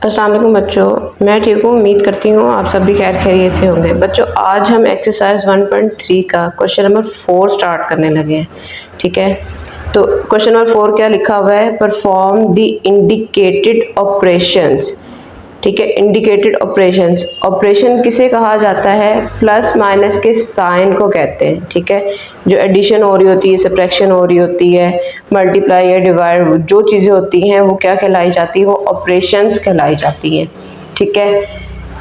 अस्सलाम वालेकुम बच्चों, मैं ठीक हूँ। उम्मीद करती हूँ आप सब भी खैर खैरियत से होंगे। बच्चों, आज हम एक्सरसाइज 1.3 का क्वेश्चन नंबर 4 स्टार्ट करने लगे हैं। ठीक है, तो क्वेश्चन नंबर 4 क्या लिखा हुआ है? Perform the indicated operations. ठीक है, इंडिकेटेड ऑपरेशंस, ऑपरेशन किसे कहा जाता है? प्लस माइनस के साइन को कहते हैं। ठीक है, जो एडिशन हो रही होती है, सब्ट्रैक्शन हो रही होती है, मल्टीप्लाई या डिवाइड, जो चीज़ें होती हैं वो क्या कहलाई जाती है? वो ऑपरेशंस कहलाई जाती हैं। ठीक है,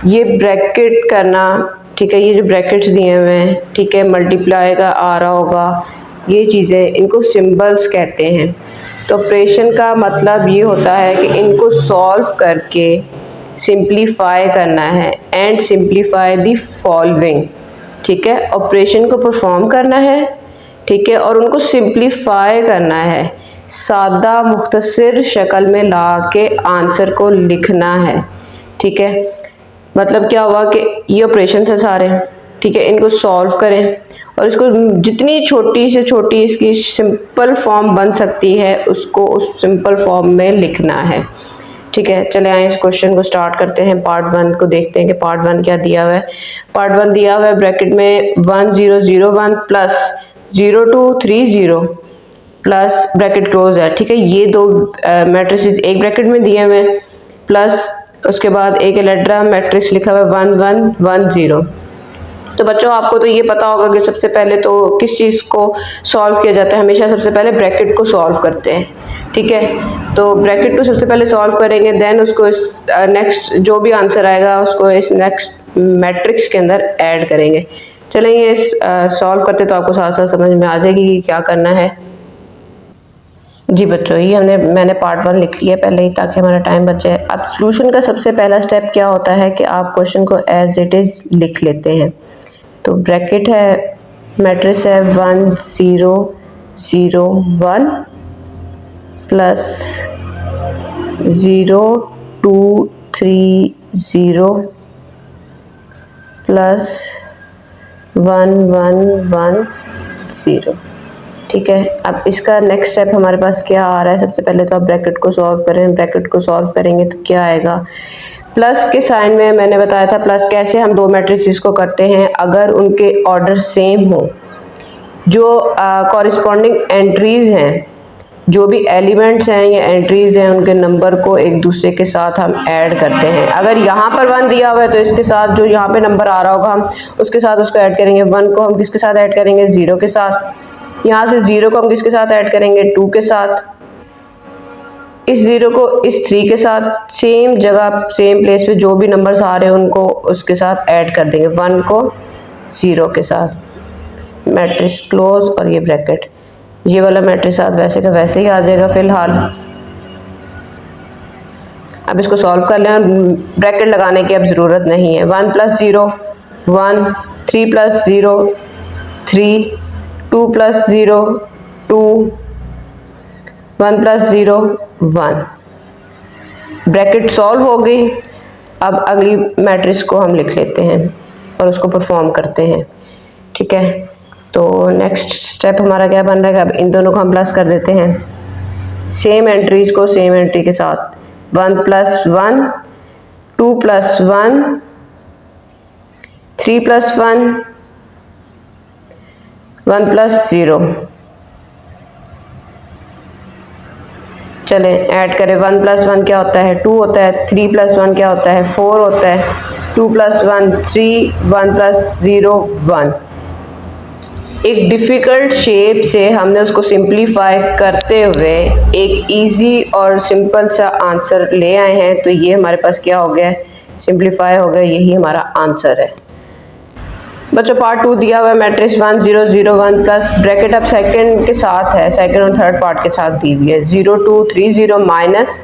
ये ब्रैकेट करना, ठीक है, ये जो ब्रैकेट्स दिए हुए हैं, ठीक है, मल्टीप्लाई का आ रहा होगा, ये चीज़ें, इनको सिंबल्स कहते हैं। तो ऑपरेशन का मतलब ये होता है कि इनको सॉल्व करके सिंप्लीफाई करना है एंड सिंप्लीफाई द फॉलोइंग। ठीक है, ऑपरेशन को परफॉर्म करना है, ठीक है, और उनको सिंप्लीफाई करना है, सादा मुख्तसर शक्ल में ला के आंसर को लिखना है। ठीक है, मतलब क्या हुआ कि ये ऑपरेशन है सारे, ठीक है, इनको सॉल्व करें और इसको जितनी छोटी से छोटी इसकी सिंपल फॉर्म बन सकती है उसको उस सिंपल फॉर्म में लिखना है। ठीक है, चले आए इस क्वेश्चन को स्टार्ट करते हैं। पार्ट 1 को देखते हैं कि पार्ट 1 क्या दिया हुआ है। पार्ट 1 दिया हुआ है ब्रैकेट में 1001 प्लस 0230 प्लस ब्रैकेट क्लोज है। ठीक है, ये दो मैट्रिसेस एक ब्रैकेट में दिए हुए हैं, प्लस उसके बाद एक इलेक्ट्रा मैट्रिक्स लिखा हुआ है 1110। तो बच्चों, आपको तो ये पता होगा कि सबसे पहले तो किस चीज़ को सॉल्व किया जाता है? हमेशा सबसे पहले ब्रैकेट को सॉल्व करते हैं। ठीक है, तो ब्रैकेट को सबसे पहले सॉल्व करेंगे, देन उसको इस नेक्स्ट जो भी आंसर आएगा उसको इस नेक्स्ट मैट्रिक्स के अंदर ऐड करेंगे। चलेंगे इस सॉल्व करते तो आपको साथ साथ समझ में आ जाएगी कि क्या करना है। जी बच्चों, ये मैंने पार्ट 1 लिख लिया पहले ही ताकि हमारा टाइम बच जाए। अब सॉल्यूशन का सबसे पहला स्टेप क्या होता है कि आप क्वेश्चन को एज इट इज़ लिख लेते हैं। तो ब्रैकेट है, मैट्रिक्स है 1001 प्लस 0230 प्लस 1110। ठीक है, अब इसका नेक्स्ट स्टेप हमारे पास क्या आ रहा है? सबसे पहले तो आप ब्रैकेट को सॉल्व करें। ब्रैकेट को सॉल्व करेंगे तो क्या आएगा? प्लस के साइन में मैंने बताया था प्लस कैसे हम दो मैट्रिक्स को करते हैं अगर उनके ऑर्डर सेम हो, जो कॉरिस्पॉन्डिंग एंट्रीज हैं, जो भी एलिमेंट्स हैं या एंट्रीज हैं, उनके नंबर को एक दूसरे के साथ हम ऐड करते हैं। अगर यहाँ पर 1 दिया हुआ है तो इसके साथ जो यहाँ पे नंबर आ रहा होगा हम उसके साथ उसको ऐड करेंगे। 1 को हम किसके साथ ऐड करेंगे? 0 के साथ। यहाँ से 0 को हम किसके साथ ऐड करेंगे? 2 के साथ। इस 0 को इस 3 के साथ, सेम जगह सेम प्लेस पे जो भी नंबर्स आ रहे हैं उनको उसके साथ ऐड कर देंगे। 1 को 0 के साथ, मैट्रिक्स क्लोज और ये ब्रैकेट, ये वाला मैट्रिक्स साथ वैसे का वैसे ही आ जाएगा फिलहाल। अब इसको सॉल्व कर लें, ब्रैकेट लगाने की अब ज़रूरत नहीं है। 1 + 0 1, 3 + 0 3, 2 + 0 2, 1 + 0 1। ब्रैकेट सॉल्व हो गई। अब अगली मैट्रिक्स को हम लिख लेते हैं और उसको परफॉर्म करते हैं। ठीक है, तो नेक्स्ट स्टेप हमारा क्या बन रहा है? अब इन दोनों को हम प्लस कर देते हैं, सेम एंट्रीज को सेम एंट्री के साथ। 1 + 1, 2 + 1, 3 + 1, 1 + 0। चलें ऐड करें। 1 + 1 क्या होता है? 2 होता है। 3 + 1 क्या होता है? 4 होता है। 2 + 1 3, 1 + 0 1। एक डिफ़िकल्ट शेप से हमने उसको सिंप्लीफाई करते हुए एक इजी और सिंपल सा आंसर ले आए हैं। तो ये हमारे पास क्या हो गया? सिंप्लीफाई हो गया, यही हमारा आंसर है। बच्चों, पार्ट 2 दिया हुआ है मैट्रिक्स 1001 प्लस ब्रैकेट अब सेकंड के साथ है, सेकंड और थर्ड पार्ट के साथ दी हुई है 0230 माइनस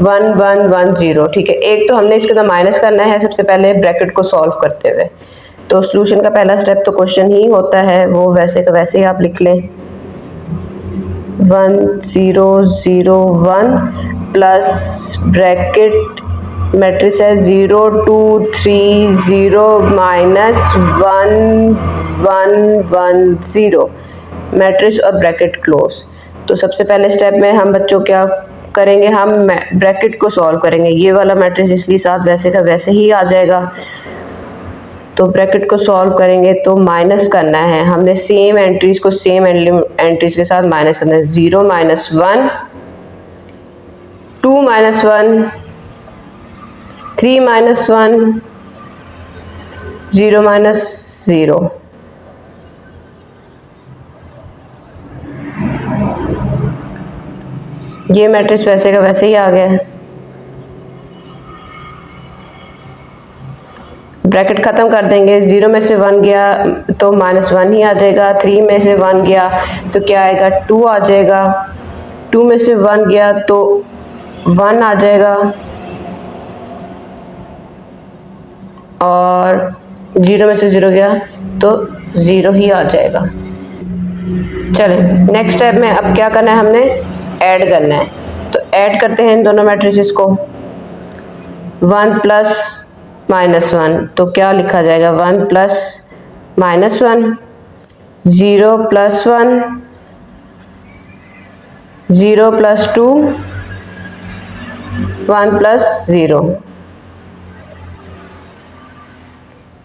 1110। ठीक है, एक तो हमने इसके अंदर माइनस करना है सबसे पहले ब्रैकेट को सॉल्व करते हुए। तो सॉल्यूशन का पहला स्टेप तो क्वेश्चन ही होता है, वो वैसे का वैसे ही आप लिख लें। 1001 प्लस ब्रैकेट मैट्रिक्स है 0230 माइनस 1110 मैट्रिक्स और ब्रैकेट क्लोज। तो सबसे पहले स्टेप में हम बच्चों क्या करेंगे हम ब्रैकेट को सॉल्व करेंगे। ये वाला मैट्रिक्स इसलिए साथ वैसे का वैसे ही आ जाएगा। तो ब्रैकेट को सॉल्व करेंगे तो माइनस करना है हमने, सेम एंट्रीज को सेम एंट्रीज के साथ माइनस करना है। 0 - 1, 2 - 1, 3 - 1, 0 - 0। ये मैट्रिक्स वैसे का वैसे ही आ गया है। ब्रैकेट ख़त्म कर देंगे। 0 में से 1 गया तो -1 ही आ जाएगा। 3 में से 1 गया तो क्या आएगा, 2 आ जाएगा। 2 में से 1 गया तो 1 आ जाएगा और 0 में से 0 गया तो 0 ही आ जाएगा। चलें नेक्स्ट स्टेप में अब क्या करना है, हमने ऐड करना है। तो ऐड करते हैं इन दोनों मैट्रिसेस को। 1 + -1 तो क्या लिखा जाएगा, 1 + -1, 0 + 1, 0 + 2, 1 + 0।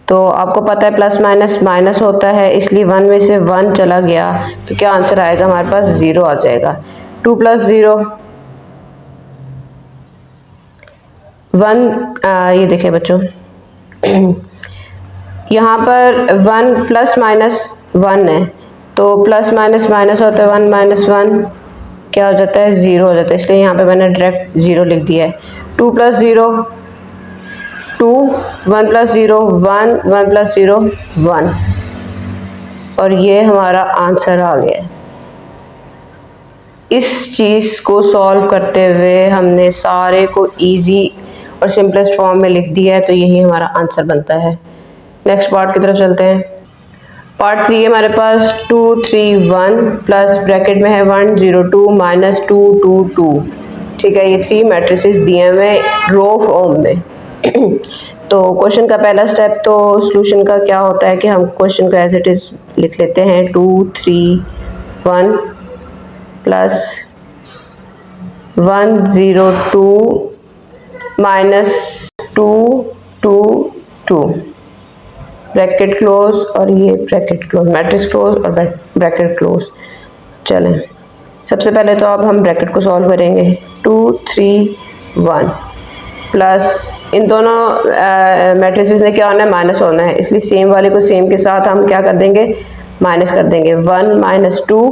तो आपको पता है प्लस माइनस माइनस होता है, इसलिए 1 में से 1 चला गया तो क्या आंसर आएगा हमारे पास, 0 आ जाएगा। 2 + 0 1, ये देखिए बच्चों यहाँ पर 1 ± 1 है तो प्लस माइनस माइनस होता है, 1 - 1 क्या हो जाता है, 0 हो जाता है, इसलिए यहाँ पे मैंने डायरेक्ट 0 लिख दिया है। 2 + 0 2, 1 + 0 1, 1 + 0 1 और ये हमारा आंसर आ गया। इस चीज़ को सॉल्व करते हुए हमने सारे को इजी और सिंपलेस्ट फॉर्म में लिख दिया है, तो यही हमारा आंसर बनता है। नेक्स्ट पार्ट की तरफ चलते हैं। पार्ट 3 है हमारे पास 2 3 1 प्लस ब्रैकेट में है 1 0 2 -2 2 2। ठीक है, ये 3 मैट्रिसेस दिए हुए रो फॉर्म में। तो क्वेश्चन का पहला स्टेप तो सॉल्यूशन का क्या होता है कि हम क्वेश्चन को एज इट इज लिख लेते हैं। 2 3 1 प्लस 1 0 2 -2 2 2 ब्रैकेट क्लोज और ये ब्रैकेट क्लोज, मैट्रिक्स क्लोज और ब्रैकेट क्लोज। चलें सबसे पहले तो अब हम ब्रैकेट को सॉल्व करेंगे। 2 3 1 प्लस इन दोनों मैट्रिसेस ने क्या होना है, माइनस होना है, इसलिए सेम वाले को सेम के साथ हम क्या कर देंगे, माइनस कर देंगे। 1 -2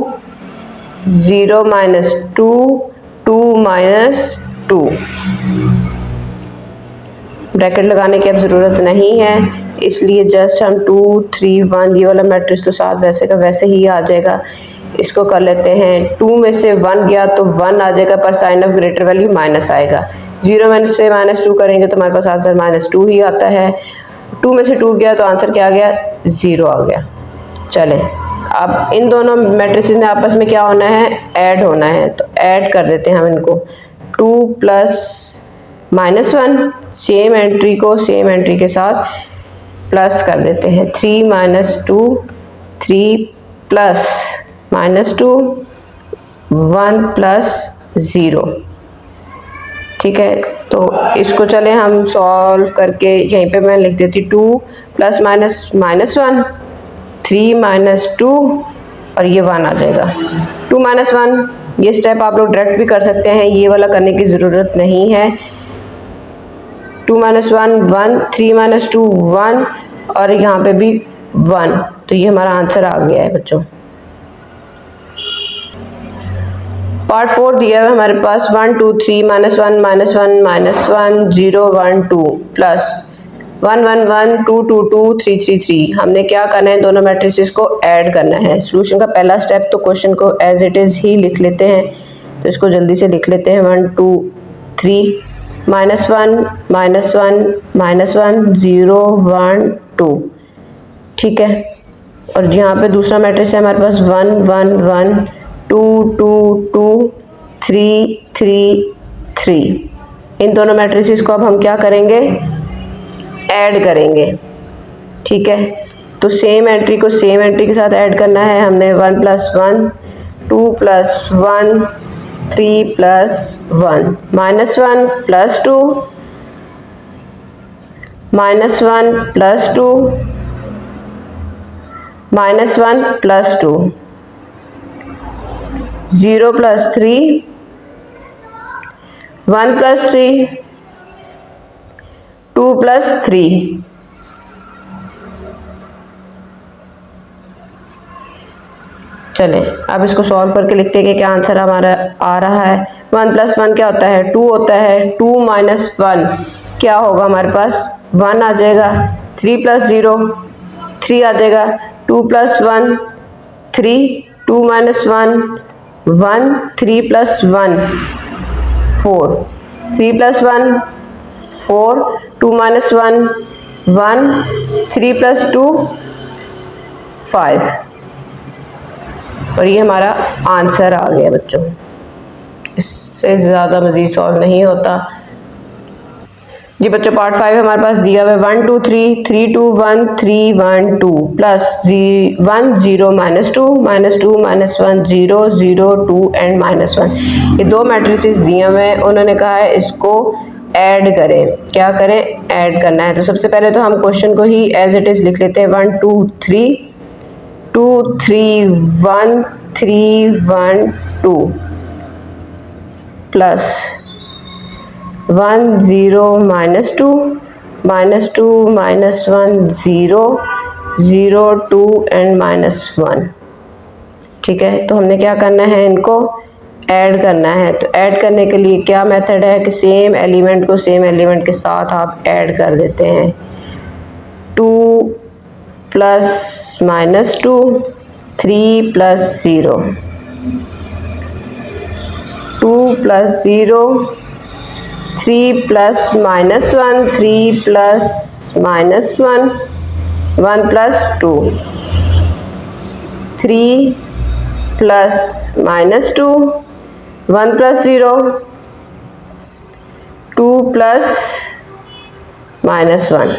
0 -2 2 -2। ब्रैकेट लगाने की अब ज़रूरत नहीं है, इसलिए जस्ट हम 2 3 1 ये वाला मैट्रिक्स तो साथ वैसे का वैसे ही आ जाएगा। इसको कर लेते हैं। 2 में से 1 गया तो 1 आ जाएगा, पर sign of greater value minus आएगा। 0 में से -2 करेंगे तो हमारे पास आंसर -2 ही आता है। 2 में से 2 गया तो आंसर क्या आ गया, 0 आ गया। चलें अब इन दोनों मैट्रिसेस ने आपस में क्या होना है, ऐड होना है, तो ऐड कर देते हैं हम इनको। 2 + -1 सेम एंट्री को सेम एंट्री के साथ प्लस कर देते हैं। 3 -2 3 प्लस -2 1 + 0। ठीक है, तो इसको चले हम सॉल्व करके, यहीं पे मैं लिख देती 2 + -1 3 -2 और ये 1 आ जाएगा। 2 - 1 ये स्टेप आप लोग डायरेक्ट भी कर सकते हैं, ये वाला करने की ज़रूरत नहीं है। 2 - 1 1 3 - 2 1 और यहाँ पे भी 1, तो ये हमारा आंसर आ गया है बच्चों। पार्ट 4 दिया है हमारे पास 1 2 3 -1 -1 -1 0 1 2 प्लस 1 1 1 2 2 2 3 3 3। हमने क्या करना है, दोनों मैट्रिसेस को ऐड करना है। सॉल्यूशन का पहला स्टेप तो क्वेश्चन को एज इट इज ही लिख लेते हैं, तो इसको जल्दी से लिख लेते हैं। 1 2 3 -1 -1 -1 0 1 2। ठीक है, और यहाँ पे दूसरा मैट्रिक्स है हमारे पास 1 1 1 2 2 2 3 3 3। इन दोनों मैट्रिसेस को अब हम क्या करेंगे, ऐड करेंगे। ठीक है, तो सेम एंट्री को सेम एंट्री के साथ ऐड करना है हमने। 1 + 1 2 + 1 3 plus 1, -1 plus 2, -1 plus 2, -1 plus 2, 0 plus 3, 1 plus 3, 2 plus 3। चलें अब इसको सॉल्व करके लिखते हैं कि क्या आंसर हमारा आ रहा है। 1 प्लस 1 क्या होता है? 2 होता है। 2 माइनस 1 क्या होगा हमारे पास? 1 आ जाएगा। 3 प्लस 0 3 आ जाएगा। 2 plus 1 3, 2 minus 1 1, 3 plus 1 4, 3 plus 1 4, 2 minus 1 1, 3 plus 2 5, और ये हमारा आंसर आ गया बच्चों। इससे ज़्यादा मज़ीद सॉल्व नहीं होता जी बच्चों। पार्ट 5 हमारे पास दिया हुआ है 1 2 3 3 2 1 3 1 2 प्लस 1 0 -2 -2 -1 0 0 2 एंड -1। ये दो मैट्रिसेस दिए हुए हैं। उन्होंने कहा है इसको ऐड करें। क्या करें? ऐड करना है। तो सबसे पहले तो हम क्वेश्चन को ही एज इट इज़ लिख लेते हैं। 1 2 3 2 3 1 3 1 2 प्लस 1 0 -2 -2 -1 0 0 2 एंड -1। ठीक है, तो हमने क्या करना है? इनको ऐड करना है। तो ऐड करने के लिए क्या मेथड है कि सेम एलिमेंट को सेम एलिमेंट के साथ आप ऐड कर देते हैं। 2 plus -2 3 plus 0, 2 plus 0 3 plus -1 3 plus -1 1 plus 2, 3 plus -2 1 plus 0 2 plus -1।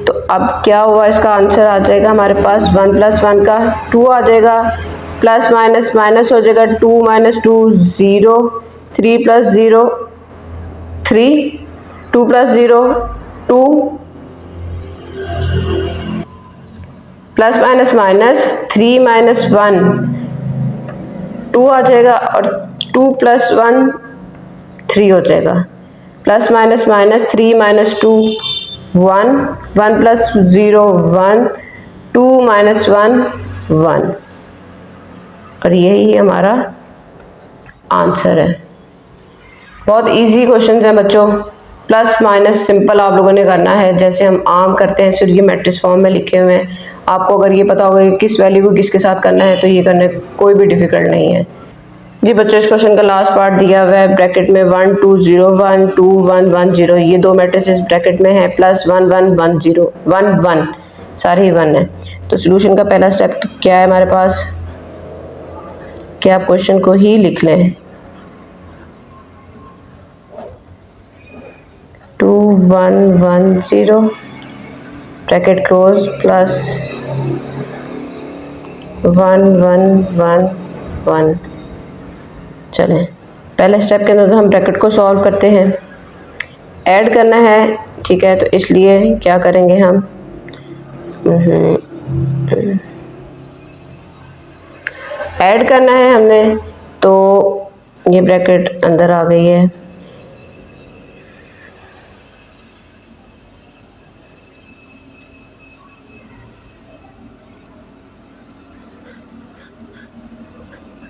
तो अब क्या हुआ? इसका आंसर आ जाएगा हमारे पास 1 प्लस 1 का 2 आ जाएगा, प्लस माइनस माइनस हो जाएगा 2 - 2 0, 3 plus 0 3, 2 plus 0 2, plus minus minus 3 - 1 2 आ जाएगा, और 2 प्लस 1 3 हो जाएगा। प्लस माइनस माइनस 3 - 2 1, 1 प्लस 0 1, 2 - 1 1, और यही हमारा आंसर है। बहुत इजी क्वेश्चन है बच्चों। प्लस माइनस सिंपल आप लोगों ने करना है जैसे हम आम करते हैं, सिर्फ ये मैट्रिक्स फॉर्म में लिखे हुए हैं। आपको अगर ये पता होगा कि किस वैल्यू को किसके साथ करना है तो ये करने कोई भी डिफिकल्ट नहीं है जी बच्चों। इस क्वेश्चन का लास्ट पार्ट दिया हुआ है ब्रैकेट में 1 2 0 1 2 1 1 0, ये दो मैट्रिसेस ब्रैकेट में है, प्लस 1 1 1 0 1 1, सारे ही 1 है। तो सोल्यूशन का पहला स्टेप क्या है हमारे पास कि आप क्वेश्चन को ही लिख लें। 2 1 1 0 ब्रैकेट क्लोज, प्लस 1 1 1 1। चलें पहले स्टेप के अंदर हम ब्रैकेट को सॉल्व करते हैं। ऐड करना है, ठीक है, तो इसलिए क्या करेंगे हम ऐड करना है हमने, तो ये ब्रैकेट अंदर आ गई है।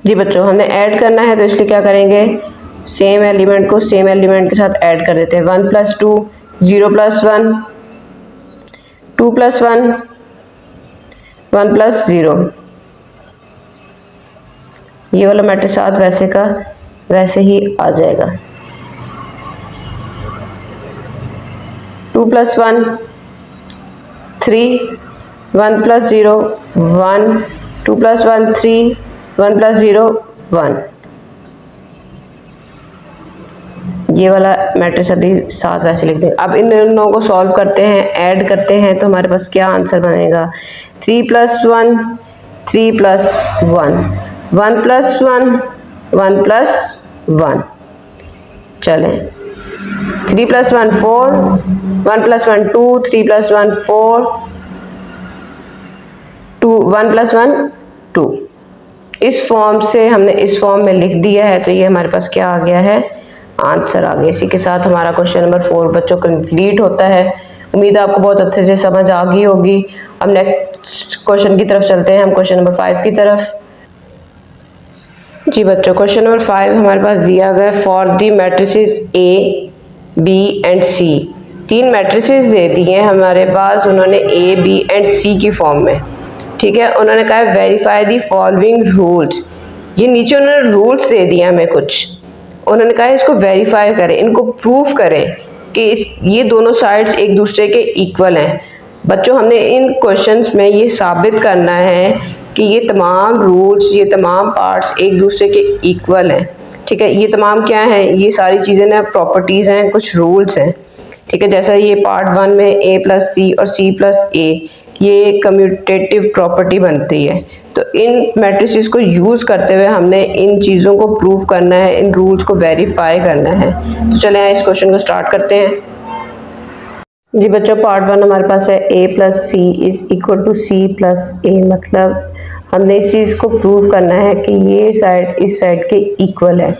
जी बच्चों हमने ऐड करना है तो इसलिए क्या करेंगे, सेम एलिमेंट को सेम एलिमेंट के साथ ऐड कर देते हैं। 1 प्लस 2 0 प्लस 1 2 प्लस 1 1 प्लस 0। ये वाला मैट्रिक्स साथ वैसे का वैसे ही आ जाएगा। 2 प्लस 1 3, 1 प्लस 0 1, 2 प्लस 1 3, 1 प्लस 0 1। ये वाला मैट्रिक्स अभी साथ वैसे लिख देंगे। अब इन दोनों को सॉल्व करते हैं, ऐड करते हैं, तो हमारे पास क्या आंसर बनेगा। 3 प्लस 1 3 प्लस 1, 1 प्लस 1 1 प्लस 1, चलें 3 प्लस 1 4, 1 प्लस 1 2, 3 प्लस 1 4, 1 प्लस 1 2। इस फॉर्म से हमने इस फॉर्म में लिख दिया है, तो ये हमारे पास क्या आ गया है, आंसर आ गया। इसी के साथ हमारा क्वेश्चन नंबर 4 बच्चों कंप्लीट होता है। उम्मीद है आपको बहुत अच्छे से समझ आ गई होगी। अब नेक्स्ट क्वेश्चन की तरफ चलते हैं, हम क्वेश्चन नंबर 5 की तरफ। जी बच्चों, क्वेश्चन नंबर 5 हमारे पास दिया हुआ है, for the matrices A B and C. 3 matrices दे दी हैं हमारे पास उन्होंने ए बी एंड सी की फॉर्म में, ठीक है। उन्होंने कहा है वेरीफाई दी फॉलोइंग रूल्स। ये नीचे उन्होंने रूल्स दे दिया हमें कुछ, उन्होंने कहा है इसको वेरीफाई करें, इनको प्रूफ करें कि ये दोनों साइड्स एक दूसरे के इक्वल हैं। बच्चों, हमने इन क्वेश्चंस में ये साबित करना है कि ये तमाम रूल्स, ये तमाम पार्ट्स एक दूसरे के इक्वल हैं, ठीक है। ये तमाम क्या हैं, ये सारी चीज़ें ना प्रॉपर्टीज़ हैं, कुछ रूल्स हैं, ठीक है। जैसा ये पार्ट 1 में a प्लस सी और c प्लस a, ये कम्यूटेटिव प्रॉपर्टी बनती है। तो इन मैट्रिसेस को यूज़ करते हुए हमने इन चीज़ों को प्रूव करना है, इन रूल्स को वेरीफाई करना है। तो चलें इस क्वेश्चन को स्टार्ट करते हैं। जी बच्चों, पार्ट 1 हमारे पास है a plus C is equal to C plus A. मतलब हमने इस चीज़ को प्रूव करना है कि ये साइड इस साइड के इक्वल है,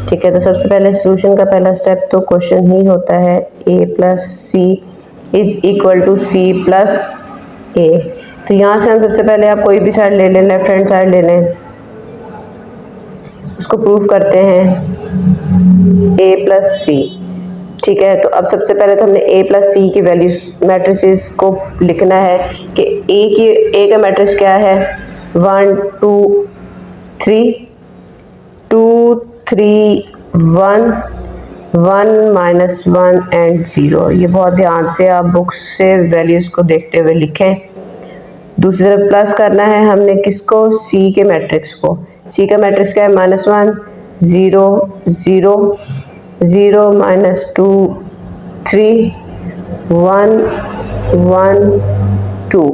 ठीक है। तो सबसे पहले सॉल्यूशन का पहला स्टेप तो क्वेश्चन ही होता है a plus C is equal to C plus A. तो यहाँ से हम सबसे पहले आप कोई भी साइड ले लें, लेफ्ट हैंड साइड ले लें, उसको प्रूव करते हैं a प्लस सी, ठीक है। तो अब सबसे पहले तो हमने a प्लस सी की वैल्यूज मैट्रिसेस को लिखना है कि a का मैट्रिक्स क्या है, 1 2 3 2 3 1 1 माइनस 1 एंड 0। ये बहुत ध्यान से आप बुक्स से वैल्यूज़ को देखते हुए लिखें। दूसरी तरफ प्लस करना है हमने किसको, c के मैट्रिक्स को। c का मैट्रिक्स क्या है, -1 0 0 0 माइनस 2 3 1 1 2,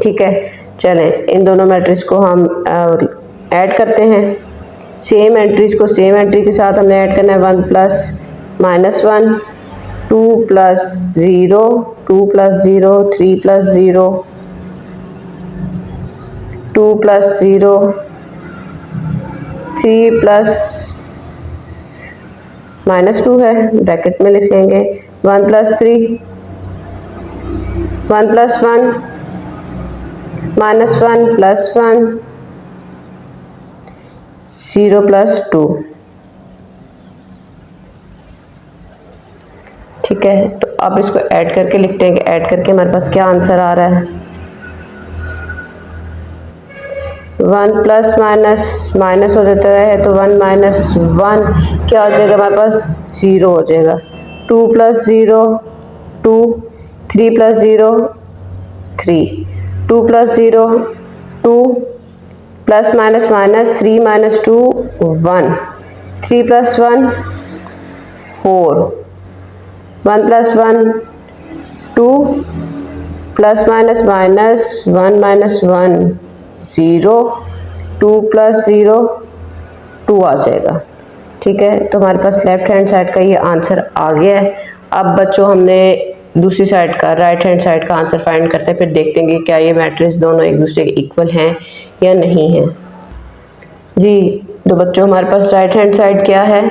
ठीक है। चलें इन दोनों मैट्रिक्स को हम ऐड करते हैं। सेम एंट्रीज को सेम एंट्री के साथ हमने ऐड करना है, 1 plus -1 2 plus 0 2 plus 0 3 plus 0 2 plus 0 3 plus -2 है, ब्रैकेट में लिख लेंगे, 1 प्लस 3 1 प्लस 1 -1 प्लस 1 0 प्लस 2, ठीक है। तो अब इसको ऐड करके लिखते हैं कि ऐड करके हमारे पास क्या आंसर आ रहा है, 1 प्लस माइनस माइनस हो जाता है, तो 1 माइनस 1 क्या हो जाएगा हमारे पास, 0 हो जाएगा। 2 plus 0 2 3 plus 0 3 2 plus 0 2 plus minus minus 3 minus 2 1 3 plus 1 4 1 plus 1 2 plus minus minus 1 minus 1 0 2 plus 0 2 आ जाएगा, ठीक है। तो हमारे पास लेफ्ट हैंड साइड का ये आंसर आ गया है। अब बच्चों हमने दूसरी साइड का, राइट हैंड साइड का आंसर फाइंड करते हैं, फिर देखते हैं कि क्या ये मैट्रिक्स दोनों एक दूसरे के इक्वल हैं या नहीं है। जी तो बच्चों हमारे पास राइट हैंड साइड क्या है,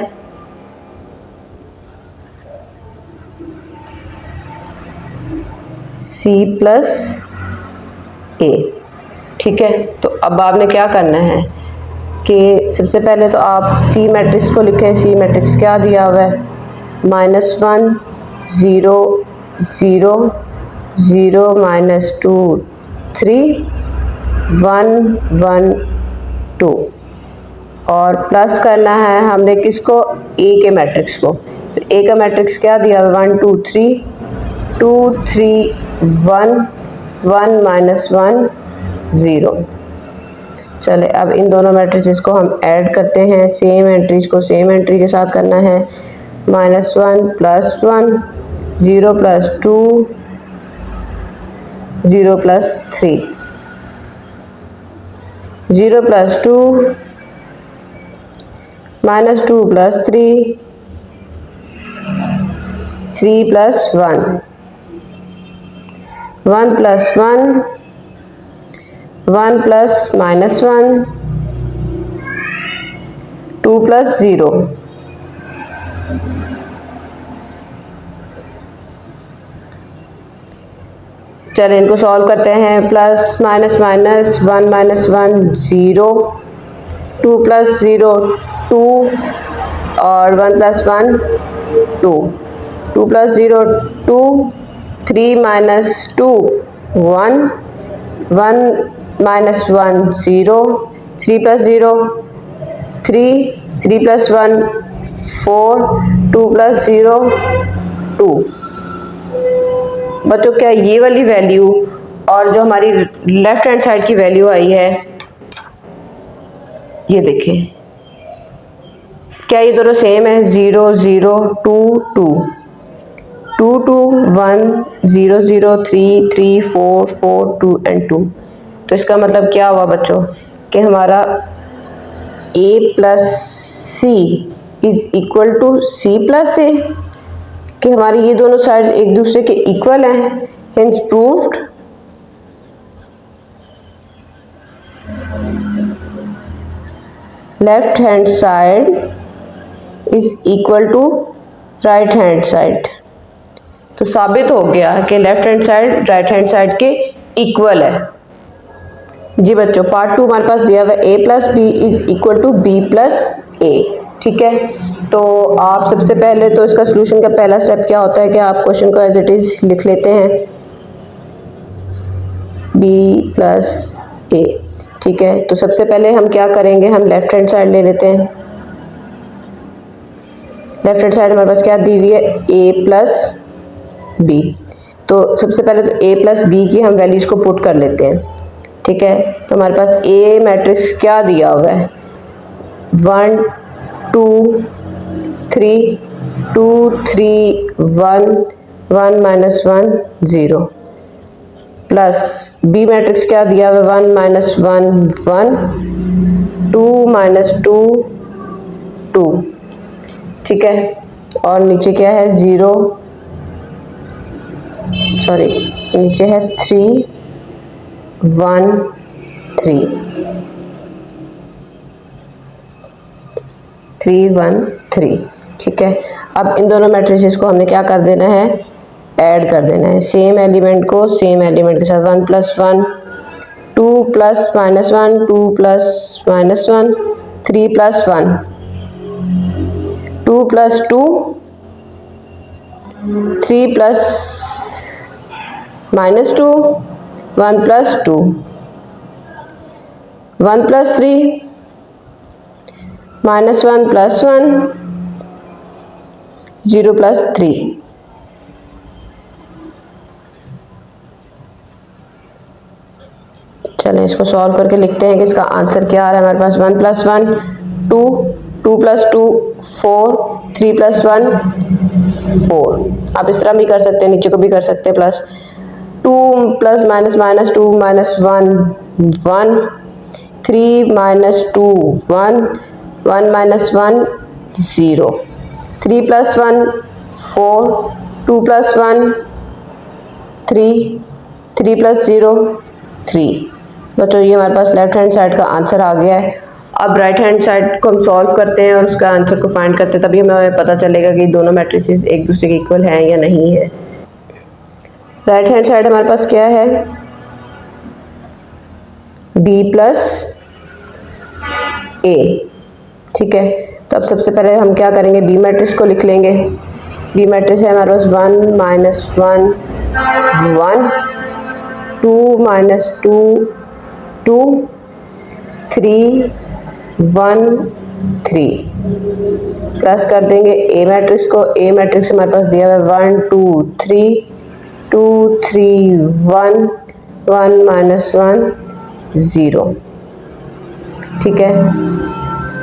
c प्लस ए, ठीक है। तो अब आपने क्या करना है कि सबसे पहले तो आप c मैट्रिक्स को लिखें। c मैट्रिक्स क्या दिया हुआ है, -1 0 0 0 माइनस 2 3 1 1 2, और प्लस करना है हमने किसको, a के मैट्रिक्स को। तो a का मैट्रिक्स क्या दिया हुआ है, 1 2 3 2 3 1 1 माइनस 1 0। चले अब इन दोनों मैट्रिसेस को हम ऐड करते हैं। सेम एंट्रीज को सेम एंट्री के साथ करना है, -1 plus 1 0 plus 2 0 plus 3 0 plus 2 minus 2 plus 3 3 plus 1 1 plus 1 1 plus minus 1 2 plus 0 चलिए इनको सॉल्व करते हैं। Plus minus minus 1 minus 1 0 2 plus 0 2 और 1 plus 1 2 2 plus 0 2 3 minus 2 1 1 minus 1 0 3 plus 0 3 3 plus 1 4 2 plus 0 2। बच्चों क्या ये वाली वैल्यू और जो हमारी लेफ्ट हैंड साइड की वैल्यू आई है, ये देखें, क्या ये दोनों सेम है? 0 0 2 2 2 2 1 0 0 3 3 4 4 2 एंड 2। तो इसका मतलब क्या हुआ बच्चों कि हमारा a plus C is equal to C plus A, कि हमारी ये दोनों साइड एक दूसरे के इक्वल हैं। Hence proved left hand side is equal to right hand side. तो साबित हो गया कि left hand side right hand side के इक्वल है। जी बच्चों, पार्ट 2 हमारे पास दिया हुआ है a plus B is equal to B plus A. ठीक है, तो आप सबसे पहले तो इसका सोल्यूशन का पहला स्टेप क्या होता है कि आप क्वेश्चन को एज इट इज लिख लेते हैं b प्लस ए। ठीक है, तो सबसे पहले हम क्या करेंगे, हम लेफ्ट हैंड साइड ले लेते हैं। लेफ्ट हैंड साइड हमारे पास क्या दी हुई है, a प्लस बी। तो सबसे पहले तो a प्लस बी की हम वैल्यूज को पुट कर लेते हैं। ठीक है, तो हमारे पास a मैट्रिक्स क्या दिया हुआ है, 1 2 3 2 3 1 1 माइनस 1 0 प्लस बी मैट्रिक्स क्या दिया हुआ है, 1 माइनस 1 1 2 माइनस 2 2। ठीक है, और नीचे क्या है 0 सॉरी नीचे है 3 1 3 3 1 3। ठीक है, अब इन दोनों मैट्रिसेस को हमने क्या कर देना है, ऐड कर देना है। सेम एलिमेंट को सेम एलिमेंट के साथ 1 plus 1 2 plus minus 1 2 plus minus 1 3 plus 1 2 plus 2 3 plus minus 2 1 plus 2 1 plus 3 minus 1 plus 1 0 plus 3। चलें इसको सॉल्व करके लिखते हैं कि इसका आंसर क्या आ रहा है हमारे पास। 1 प्लस 1 2 2 प्लस 2 4 3 प्लस 1 4। आप इस तरह भी कर सकते हैं, नीचे को भी कर सकते हैं। Plus 2 plus minus minus 2 minus 1 1 3 minus 2 1 1 minus 1 0 3 plus 1 4 2 plus 1 3 3 plus 0 3। बच्चों ये हमारे पास लेफ्ट हैंड साइड का आंसर आ गया है। अब राइट हैंड साइड को हम सॉल्व करते हैं और उसका आंसर को फाइंड करते हैं, तभी हमें पता चलेगा कि दोनों मैट्रिसेस एक दूसरे के इक्वल हैं या नहीं है। राइट हैंड साइड हमारे पास क्या है, b प्लस ए। ठीक है, तो अब सबसे पहले हम क्या करेंगे, बी मैट्रिक्स को लिख लेंगे। बी मैट्रिक्स है हमारे पास 1 माइनस 1 1 2 माइनस 2 2 3 1 3 प्लस कर देंगे ए मैट्रिक्स को। ए मैट्रिक्स हमारे पास दिया हुआ है 1 2 3 2 3 1 1 माइनस 1 0। ठीक है,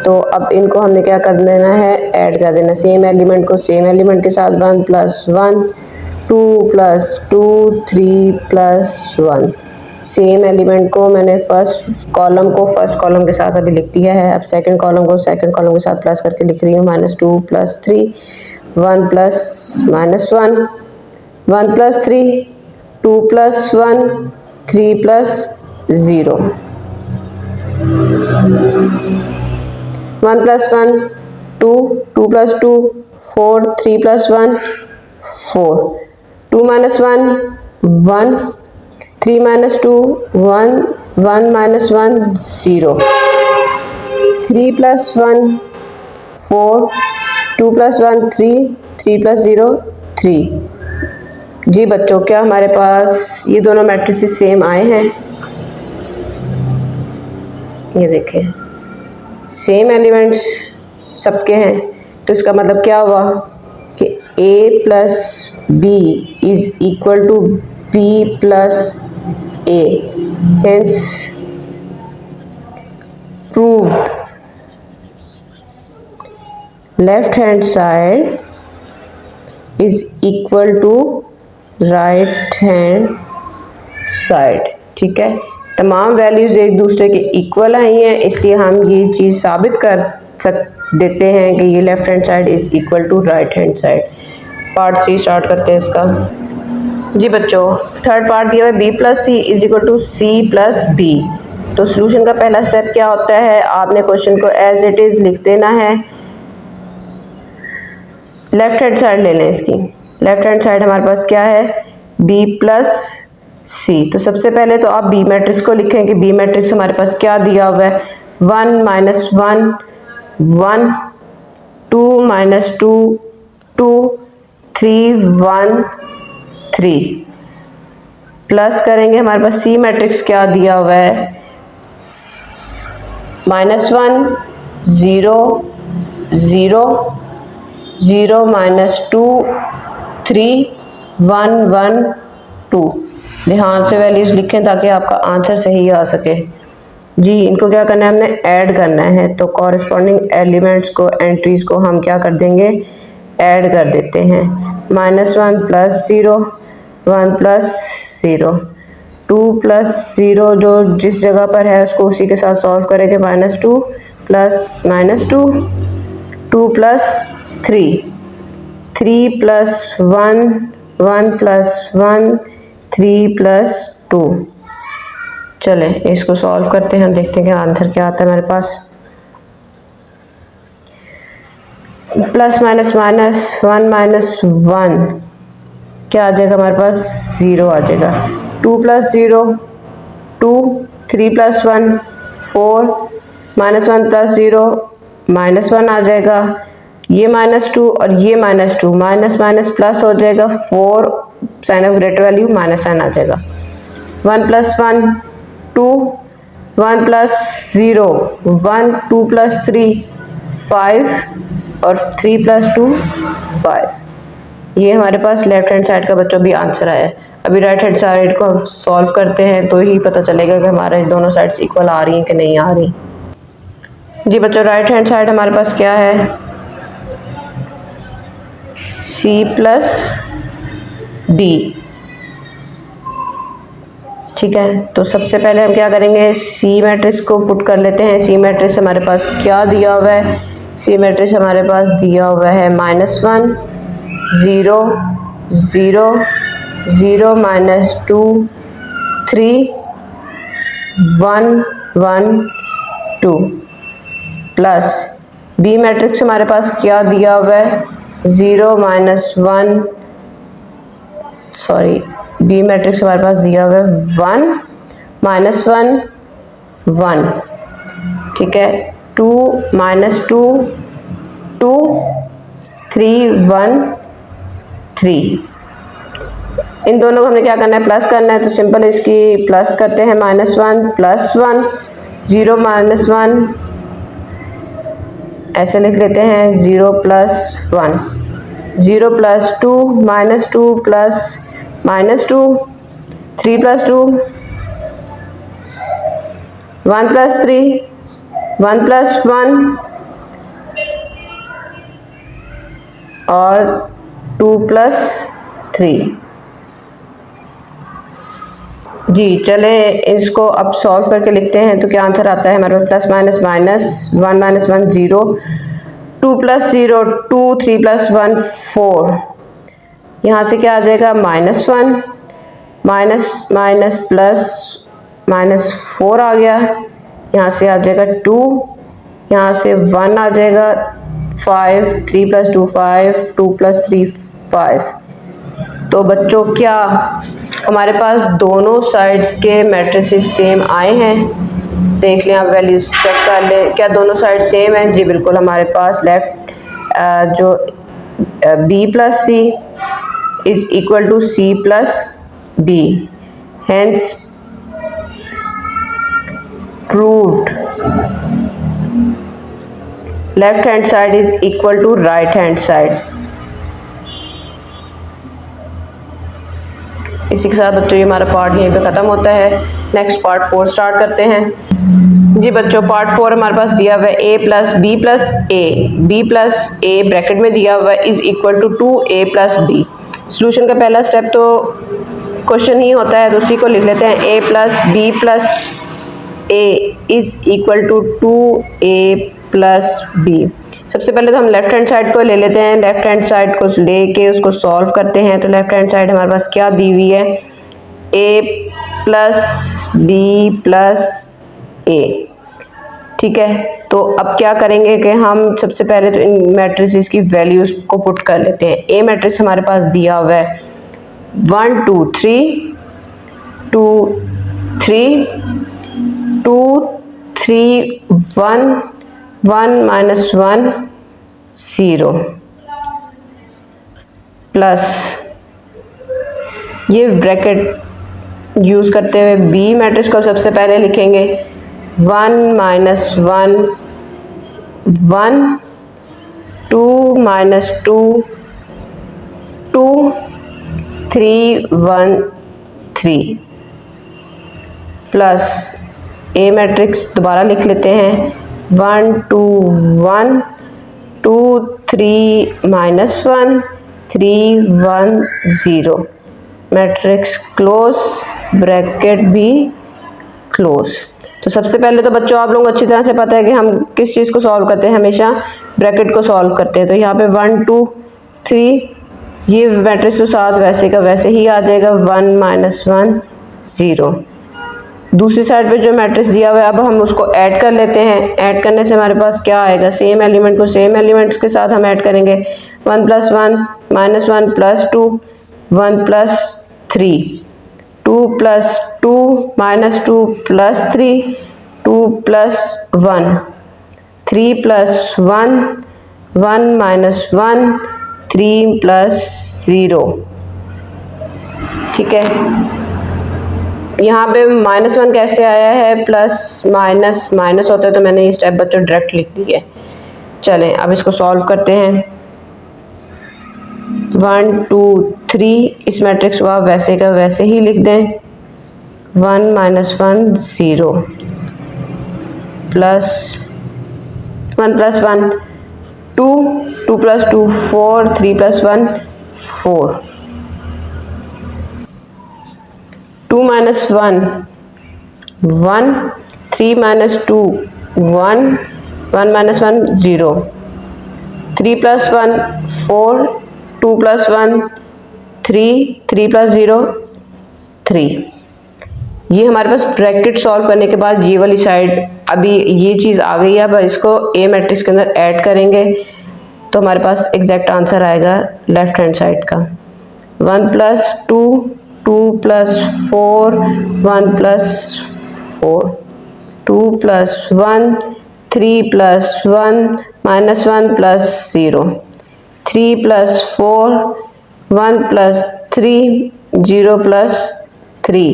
तो अब इनको हमने क्या कर देना है, ऐड कर देना। सेम एलिमेंट को सेम एलिमेंट के साथ 1 plus 1 2 plus 2 3 plus 1 same element को मैंने फर्स्ट कॉलम को फर्स्ट कॉलम के साथ अभी लिख दिया है। अब सेकंड कॉलम को सेकंड कॉलम के साथ प्लस करके लिख रही हूँ। -2 + 3 1 + -1 1 + 3 2 + 1 3 + 0 1 + 1 2 2 + 2 4 3 + 1 4 2 - 1 1 3 - 2 1 1 - 1 0 3 + 1 4 2 + 1 3 3 + 0 3। जी बच्चों, क्या हमारे पास ये दोनों मैट्रिसेस सेम आए हैं? ये देखें, सेम एलिमेंट्स सबके हैं। तो इसका मतलब क्या हुआ कि a + b = b + a, hence proved left hand side is equal to right hand side। ठीक है, तमाम वैल्यूज एक दूसरे के इक्वल आई हैं, इसलिए हम ये चीज़ साबित कर देते हैं कि ये left hand side is equal to right hand side. Part 3 start करते हैं इसका। जी बच्चों, थर्ड पार्ट दिया है b + c = c + b। तो सॉल्यूशन का पहला स्टेप क्या होता है? आपने क्वेश्चन को एज इट इज लिख देना है। लेफ्ट हैंड साइड ले लें इसकी। लेफ्ट हैंड साइड हमारे पास क्या है? b + c। तो सबसे पहले तो आप b मैट्रिक्स को लिखें कि b मैट्रिक्स हमारे पास क्या दिया हुआ है? 1 - 1 1 2 - 2 2 3 1 3 प्लस करेंगे, हमारे पास c मैट्रिक्स क्या दिया हुआ है? -1 0 0 0 - 2 3 1 1 2। ध्यान से वैल्यूज लिखें ताकि आपका आंसर सही आ सके। जी, इनको क्या करना है? हमने ऐड करना है। तो कॉरेस्पॉन्डिंग एलिमेंट्स को, एंट्रीज को हम क्या कर देंगे? ऐड कर देते हैं। -1 + 0 1 + 0 2 + 0 जो जिस जगह पर है उसको उसी के साथ सॉल्व करेंगे। -2 + -2 2 + 3 3 + 1 1 + 1 3 + 2। चलें इसको सॉल्व करते हैं, हम देखते हैं कि आंसर क्या आता है हमारे पास। प्लस माइनस माइनस 1 - 1 क्या आ जाएगा हमारे पास? 0 आ जाएगा। 2 + 0 2 3 + 1 4 -1 + 0 -1 आ जाएगा। ये -2 और ये -2 माइनस माइनस प्लस हो जाएगा। 4 sign of greater value -n आ जाएगा। 1 + 1 2 1 + 0 1 2 + 3 5 और 3 + 2 5। ये हमारे पास लेफ्ट हैंड साइड का बच्चों भी आंसर आया है। अभी राइट हैंड साइड को हम सॉल्व करते हैं तो ही पता चलेगा कि हमारे दोनों साइड्स इक्वल आ रही हैं कि नहीं आ रही। जी बच्चों, राइट हैंड साइड हमारे पास क्या है? c + d। ठीक है, तो सबसे पहले हम क्या करेंगे? सी मैट्रिक्स को पुट कर लेते हैं। सी मैट्रिक्स हमारे पास क्या दिया हुआ है? सी मैट्रिक्स हमारे पास दिया हुआ है -1 0 0 0 -2 3 1 1 2 प्लस बी मैट्रिक्स हमारे पास क्या दिया हुआ है? 0 -1 सॉरी बी मैट्रिक्स हमारे पास दिया हुआ है 1 -1 1। ठीक है, 2 -2 2 3 1 3। इन दोनों को हमने क्या करना है? प्लस करना है। तो सिंपल इसकी प्लस करते हैं। -1 + 1 0 -1 ऐसे लिख लेते हैं। 0 + 1 0 + 2 -2 + -2 3 + 2 1 + 3 1 + 1 और 2 + 3। जी चले इसको अब सॉल्व करके लिखते हैं। तो क्या आंसर आता है हमारे पास, plus minus minus, 1 minus 1 0, 2 plus 0 2, 3 plus 1 4, यहाँ से क्या आ जाएगा -1, माइनस माइनस प्लस -4 आ गया, यहाँ से आ जाएगा 2, यहाँ से 1 आ जाएगा, 5, 3 प्लस 2 5, 2 प्लस 3 5। तो बच्चों क्या हमारे पास दोनों साइड्स के मैट्रिसेस सेम आए हैं? देख लें आप, वैल्यूज चेक कर लें, क्या दोनों साइड सेम हैं? जी बिल्कुल, हमारे पास लेफ्ट जो b plus C is equal to c plus b, hence proved left hand side is equal to right hand side. इसी के साथ बच्चों ये हमारा पार्ट यहीं पे ख़त्म होता है। नेक्स्ट पार्ट 4 स्टार्ट करते हैं। जी बच्चों पार्ट 4 हमारे पास दिया हुआ है a plus b plus a, b plus a bracket में दिया हुआ है is equal to 2a plus b। Solution का पहला स्टेप तो क्वेश्चन ही होता है, तो उसी को लिख लेते हैं a plus b plus a is equal to 2a plus b। सबसे पहले तो हम लेफ्ट हैंड साइड को ले लेते हैं, लेफ्ट हैंड साइड को लेके उसको सॉल्व करते हैं। तो लेफ्ट हैंड साइड हमारे पास क्या दी हुई है, a plus b plus a, ठीक है। तो अब क्या करेंगे कि हम सबसे पहले तो इन मैट्रिसेस की वैल्यूज को पुट कर लेते हैं। a मैट्रिक्स हमारे पास दिया हुआ है 1 2 3 2 3 2 3 1 1 माइनस 1 0 प्लस ये ब्रैकेट यूज करते हुए b मैट्रिक्स को सबसे पहले लिखेंगे 1 minus 1 1 2 minus 2 2 3 1 3 plus a matrix दोबारा लिख लेते हैं 1 2 1 2 3 माइनस 1 3 1 0 मैट्रिक्स क्लोज, ब्रैकेट भी क्लोज। तो सबसे पहले तो बच्चों आप लोगों को अच्छी तरह से पता है कि हम किस चीज़ को सॉल्व करते हैं, हमेशा ब्रैकेट को सॉल्व करते हैं। तो यहाँ पे 1 2 3 ये मैट्रिक्स तो साथ वैसे का वैसे ही आ जाएगा 1 माइनस 1 0। दूसरी साइड पे जो मैट्रिक्स दिया हुआ है अब हम उसको ऐड कर लेते हैं। ऐड करने से हमारे पास क्या आएगा, सेम एलिमेंट को सेम एलिमेंट्स के साथ हम ऐड करेंगे। 1 plus 1 minus 1 plus 2 1 plus 3 2 plus 2 minus 2 plus 3 2 plus 1 3 plus 1 1 minus 1 3 plus 0, ठीक है। यहाँ पे -1 कैसे आया है, प्लस माइनस माइनस होता है, तो मैंने ये स्टेप बच्चों डायरेक्ट लिख दी है। चलें अब इसको सॉल्व करते हैं। 1 2 3 इस मैट्रिक्स को आप वैसे का वैसे ही लिख दें। 1 minus 1 0 plus 1 plus 1 2 2 plus 2 4 3 plus 1 4 2 minus 1 1 3 minus 2 1 1 minus 1 0 3 plus 1 4 2 plus 1 3 3 plus 0 3। ये हमारे पास ब्रैकेट सॉल्व करने के बाद ये वाली साइड अभी ये चीज़ आ गई है। अब इसको ए मैट्रिक्स के अंदर ऐड करेंगे तो हमारे पास एग्जैक्ट आंसर आएगा लेफ्ट हैंड साइड का। 1 plus 2 2 plus 4 1 plus 4 2 plus 1 3 plus 1 minus 1 plus 0 3 plus 4 1 plus 3 0 plus 3।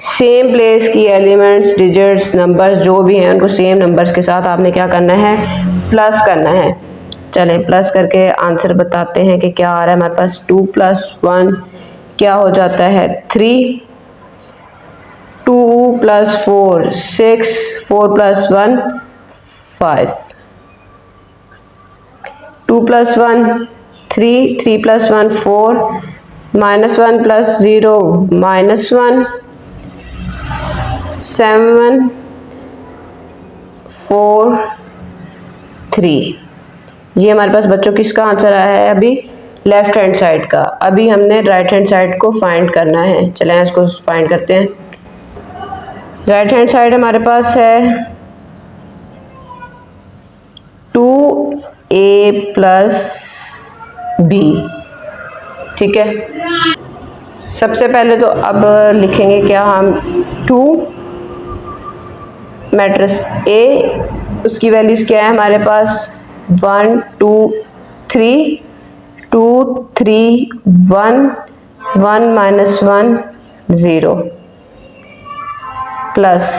Same place की एलिमेंट्स डिजिट्स नंबर्स जो भी हैं उनको सेम नंबर्स के साथ आपने क्या करना है, प्लस करना है। चलें प्लस करके आंसर बताते हैं कि क्या आ रहा है हमारे पास। 2 प्लस 1 क्या हो जाता है 3, 2 plus 4 6 4 plus 1 5 2 plus 1 3 3 plus 1 4 minus 1 plus 0 minus 1 7 4 3। ये हमारे पास बच्चों किसका आंसर आया है अभी, लेफ्ट हैंड साइड का। अभी हमने राइट हैंड साइड को फाइंड करना है। चलें इसको फाइंड करते हैं। राइट हैंड साइड हमारे पास है 2a प्लस b। ठीक है, सबसे पहले तो अब लिखेंगे क्या हम, 2 मैट्रिक्स A, उसकी वैल्यूज क्या है हमारे पास, 1 2 3, 2 3 1 1 माइनस 1 0, प्लस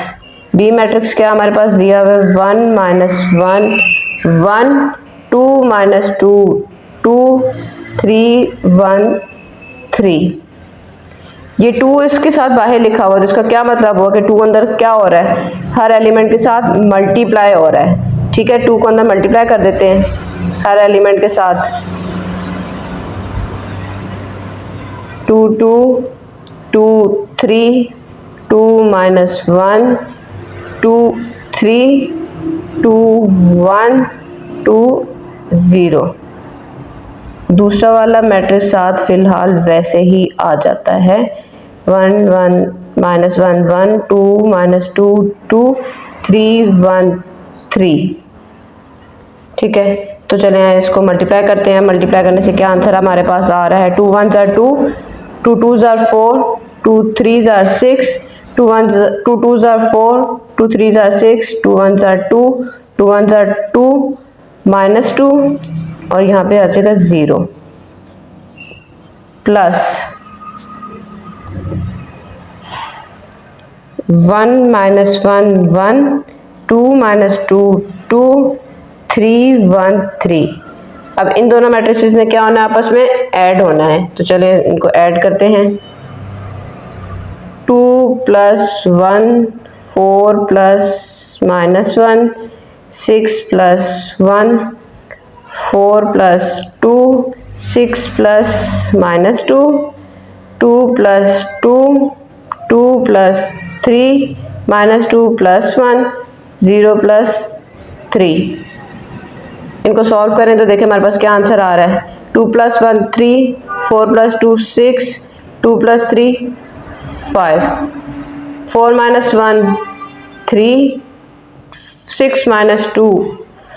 बी मैट्रिक्स क्या हमारे पास दिया हुआ है, 1 माइनस 1 1, 2 माइनस 2 2, 3 1 3। ये 2 इसके साथ बाहर लिखा हुआ है, जिसका क्या मतलब हुआ कि 2 अंदर क्या हो रहा है, हर एलिमेंट के साथ मल्टीप्लाई हो रहा है। ठीक है, 2 को अंदर मल्टीप्लाई कर देते हैं हर एलिमेंट के साथ। 2 2 2 3, 2 माइनस 1 2 3, 2 1 2 0। दूसरा वाला मैट्रिक्स साथ फिलहाल वैसे ही आ जाता है, 1 1 माइनस 1 1, 2 माइनस 2 2, 3 1 3। ठीक है, तो चलें इसको मल्टीप्लाई करते हैं। मल्टीप्लाई करने से क्या आंसर हमारे पास आ रहा है, 2 1 are 2, 2 2 are 4, 2 3 are 6, 2 2 are 4, 2 3 are 6, 2 1 are 2, 2 1 are 2 minus 2 और यहाँ पे आ जाएगा 0, प्लस 1 माइनस 1 1, 2 माइनस 2 2, 3 1 3। अब इन दोनों मैट्रिसेस में क्या होना है, आपस में ऐड होना है। तो चलिए इनको ऐड करते हैं। 2 plus 1 4 plus minus 1 6 plus 1 4 plus 2 6 plus minus 2 2 plus 2 2 plus 3 minus 2 plus 1 0 plus 3। इनको सॉल्व करें तो देखिए हमारे पास क्या आंसर आ रहा है, 2 plus 1 3, 4 plus 2 6, 2 plus 3 5, 4 minus 1 3, 6 minus 2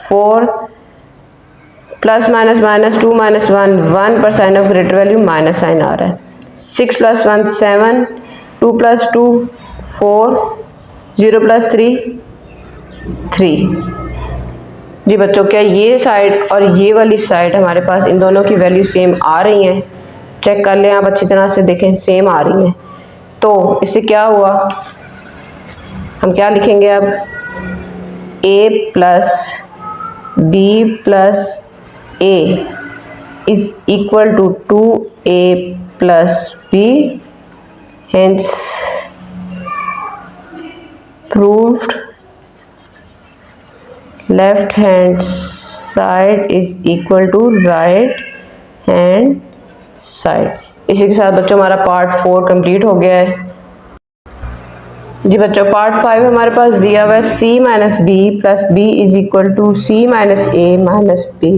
4, plus minus minus 2 minus 1 1 पर sign of greater value minus sign आ रहा है। 6 प्लस 1 7, 2 प्लस 2 4, 0 प्लस 3 3। जी बच्चों, क्या ये साइड और ये वाली साइड हमारे पास इन दोनों की वैल्यू सेम आ रही हैं? चेक कर लें आप अच्छी तरह से, देखें सेम आ रही हैं। तो इससे क्या हुआ, हम क्या लिखेंगे अब, a plus B plus a is equal to 2a plus b, hence proved left hand side is equal to right hand side. इसी के साथ बच्चों हमारा पार्ट 4 कंप्लीट हो गया है। जी बच्चों, पार्ट 5 हमारे पास दिया हुआ है c minus b plus B is equal to c minus a minus b.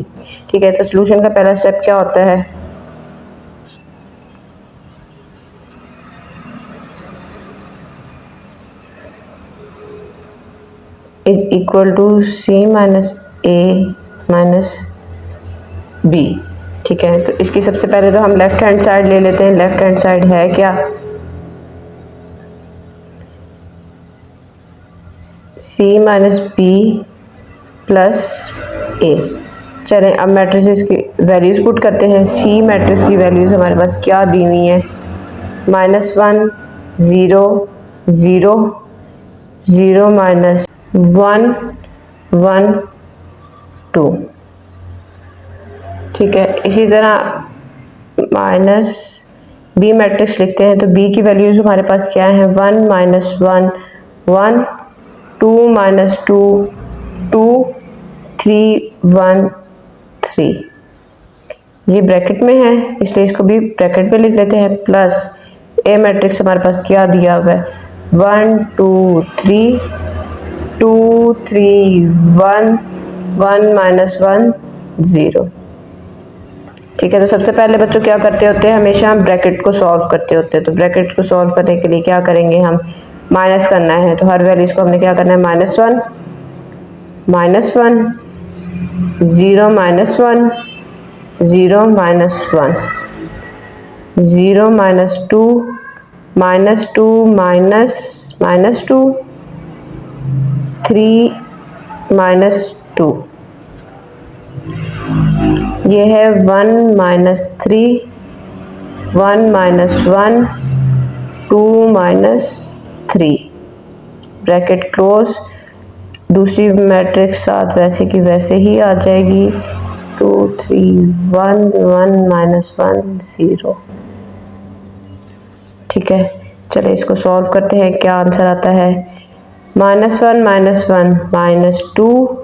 ठीक है, तो सोल्यूशन का पहला स्टेप क्या होता है, is equal to c minus a minus b. ठीक है, तो इसकी सबसे पहले तो हम लेफ्ट हैंड साइड ले लेते हैं। लेफ्ट हैंड साइड है क्या, c माइनस बी प्लस ए। चलें अब मैट्रिसेस की वैल्यूज़ पुट करते हैं। c मैट्रिक्स की वैल्यूज़ हमारे पास क्या दी हुई हैं, -1 0 0 0 माइनस 1 1 2। ठीक है, इसी तरह माइनस बी मैट्रिक्स लिखते हैं। तो बी की वैल्यूज़ हमारे पास क्या है, 1 माइनस 1 1, 2 माइनस 2 2, 3 1 3। ये ब्रैकेट में है इसलिए इसको भी ब्रैकेट में लिख लेते हैं। प्लस ए मैट्रिक्स हमारे पास क्या दिया हुआ है, 1 2 3 2 3 1 1 माइनस 1 0। ठीक है, तो सबसे पहले बच्चों क्या करते होते हैं, हमेशा हम ब्रैकेट को सॉल्व करते होते हैं। तो ब्रैकेट को सॉल्व करने के लिए क्या करेंगे, हम माइनस करना है। तो हर वैल्यूज को हमने क्या करना है, -1 -1 0 -1 0 -1 0 -2 -2 -2 3 -2, ये है 1 -3 1 -1 2 -3, ब्रैकेट क्लोज। दूसरी मैट्रिक्स साथ वैसे की वैसे ही आ जाएगी, 2 3 1 1 -1 0। ठीक है, चलिए इसको सॉल्व करते हैं, क्या आंसर आता है। -1 -1 -2,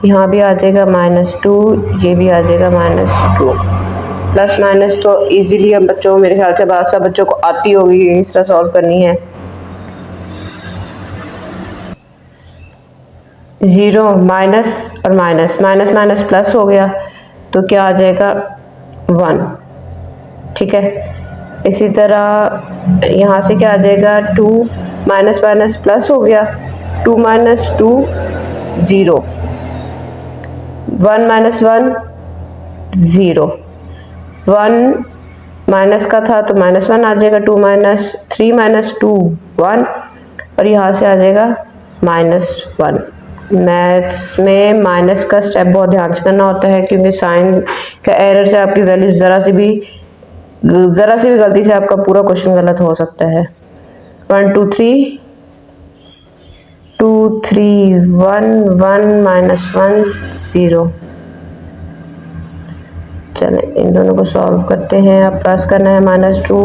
यहाँ भी आ जाएगा -2, ये भी आ जाएगा -2। प्लस माइनस तो इजीली हम बच्चों, मेरे ख्याल से सब बच्चों को आती होगी, इस तरह सॉल्व करनी है। 0 माइनस और माइनस माइनस प्लस हो गया, तो क्या आ जाएगा 1। ठीक है, इसी तरह यहाँ से क्या आ जाएगा, 2 माइनस माइनस प्लस हो गया, 2 माइनस 2 0, 1 माइनस 1 0, 1 माइनस का था तो -1 आ जाएगा, 2 माइनस 3 माइनस 2 1, और यहाँ से आ जाएगा -1। मैथ्स में माइनस का स्टेप बहुत ध्यान से करना होता है, क्योंकि साइन का एरर से आपकी वैल्यू ज़रा सी भी गलती से आपका पूरा क्वेश्चन गलत हो सकता है। 1 2 3 2 3 1 1 -1 0। चलें इन दोनों को सॉल्व करते हैं। अब प्लस करना है, -2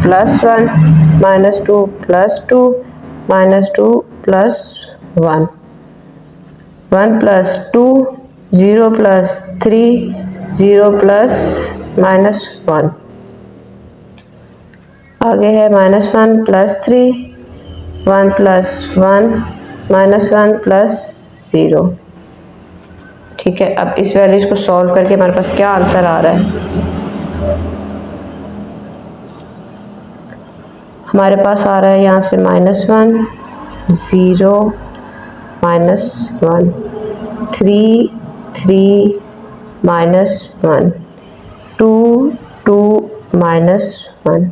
+ 1 -2 + 2 -2 + 1 1 + 2 0 + 3 0 + -1, आगे है -1 + 3 1 + 1 -1 + 0। ठीक है, अब इस वैल्यूज को सॉल्व करके हमारे पास क्या आंसर आ रहा है, हमारे पास आ रहा है यहाँ से -1 0 -1 3 3 -1 2 2 -1।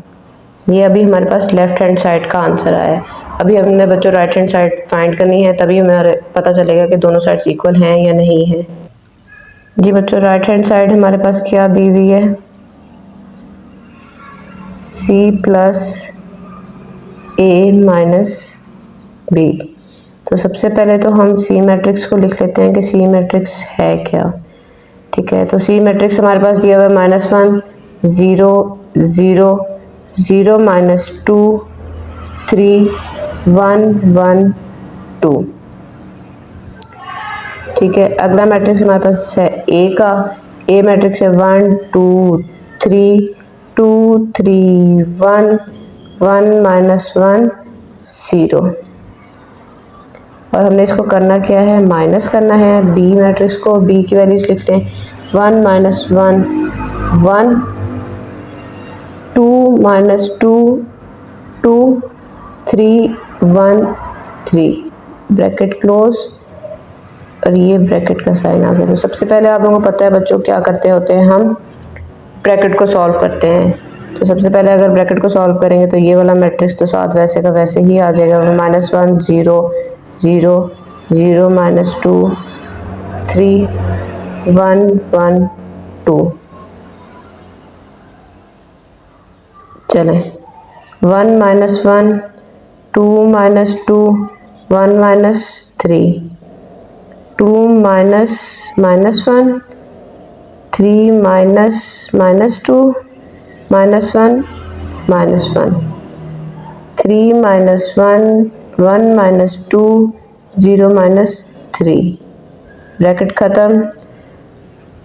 ये अभी हमारे पास लेफ्ट हैंड साइड का आंसर आया है। अभी हमने बच्चों राइट हैंड साइड फाइंड करनी है, तभी हमें पता चलेगा कि दोनों साइड्स इक्वल हैं या नहीं है। जी बच्चों, राइट हैंड साइड हमारे पास क्या दी हुई है, C + A - B। तो सबसे पहले तो हम C मैट्रिक्स को लिख लेते हैं कि C मैट्रिक्स है क्या। ठीक है, तो C मैट्रिक्स हमारे पास दिया हुआ है -1 0 0 0 -2 3 1 1 2। ठीक है, अगला मैट्रिक्स हमारे पास है A का। A मैट्रिक्स है 1 2 3 2 3 1 1 -1 0, और हमने इसको करना क्या है, माइनस करना है। B मैट्रिक्स को, B की वैल्यूज लिखते हैं, 1 -1 1 2 -2 2 3 1 3, ब्रैकेट क्लोज, और ये ब्रैकेट का साइन आ गया। तो सबसे पहले आप लोगों को पता है बच्चों क्या करते होते हैं, हम ब्रैकेट को सॉल्व करते हैं। तो सबसे पहले अगर ब्रैकेट को सॉल्व करेंगे तो ये वाला मैट्रिक्स तो साथ वैसे का वैसे ही आ जाएगा, -1 0 0 0 -2 3 1 1 2। चलें, 1 -1 2 -2 1 -3 2 -1 3 -2 -1 -1 3 -1 1 -2 0 -3, ब्रैकेट ख़त्म।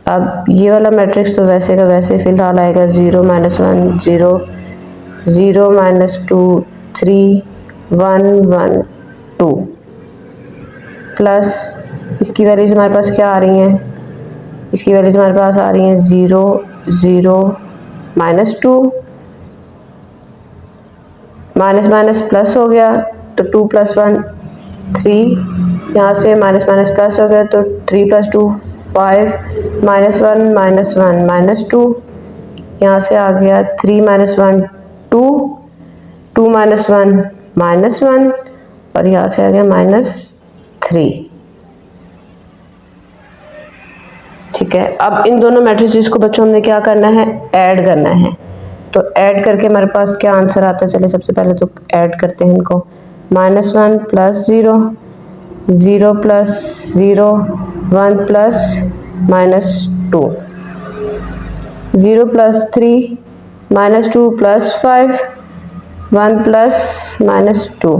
अब ये वाला मैट्रिक्स तो वैसे का वैसे फ़िलहाल आएगा, 0 -1 0 0 -2 3 1 1 2 प्लस इसकी वैल्यूज हमारे पास क्या आ रही हैं, इसकी वैल्यूज हमारे पास आ रही हैं 0 0 -2, माइनस माइनस प्लस हो गया तो 2 + 1 3, यहाँ से माइनस माइनस प्लस हो गया तो 3 + 2 5, -1 -1 -2, यहाँ से आ गया 3 - 1 2, 2 - 1 -1 और यहाँ से आ गया -3। ठीक है, अब इन दोनों मैट्रिसेस को बच्चों हमने क्या करना है, ऐड करना है। तो ऐड करके हमारे पास क्या आंसर आता है, चलिए सबसे पहले तो ऐड करते हैं इनको। -1 + 0 0 + 0 1 + -2, 0 + 3 -2 + 5 1 + -2,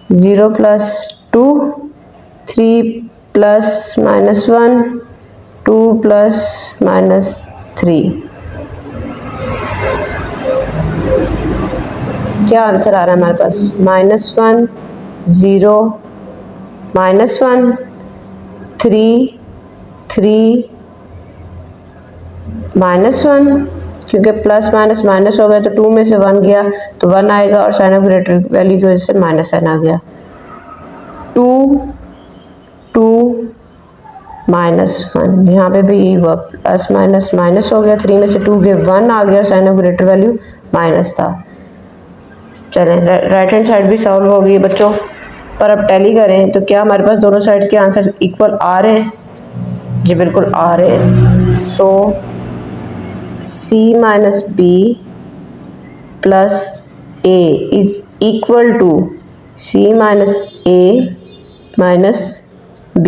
0 + 2 3 + -1 2 + -3। क्या आंसर आ रहा है हमारे पास, -1 0 -1 3 3 -1, क्योंकि प्लस माइनस माइनस हो गया तो 2 में से 1 गया तो 1 आएगा और साइन ऑफ ग्रेटर वैल्यू की वजह से -n आ गया। 2 2 -1, यहाँ पे भी यही हुआ, प्लस माइनस माइनस हो गया, 3 में से 2 गए 1 आ गया, sign of greater value minus था। चलें, राइट हैंड साइड भी सॉल्व हो गई बच्चों, पर अब टैली करें तो क्या हमारे पास दोनों साइड्स के आंसर इक्वल आ रहे हैं? जी बिल्कुल आ रहे हैं। सो C - B + A is equal to C - A - B,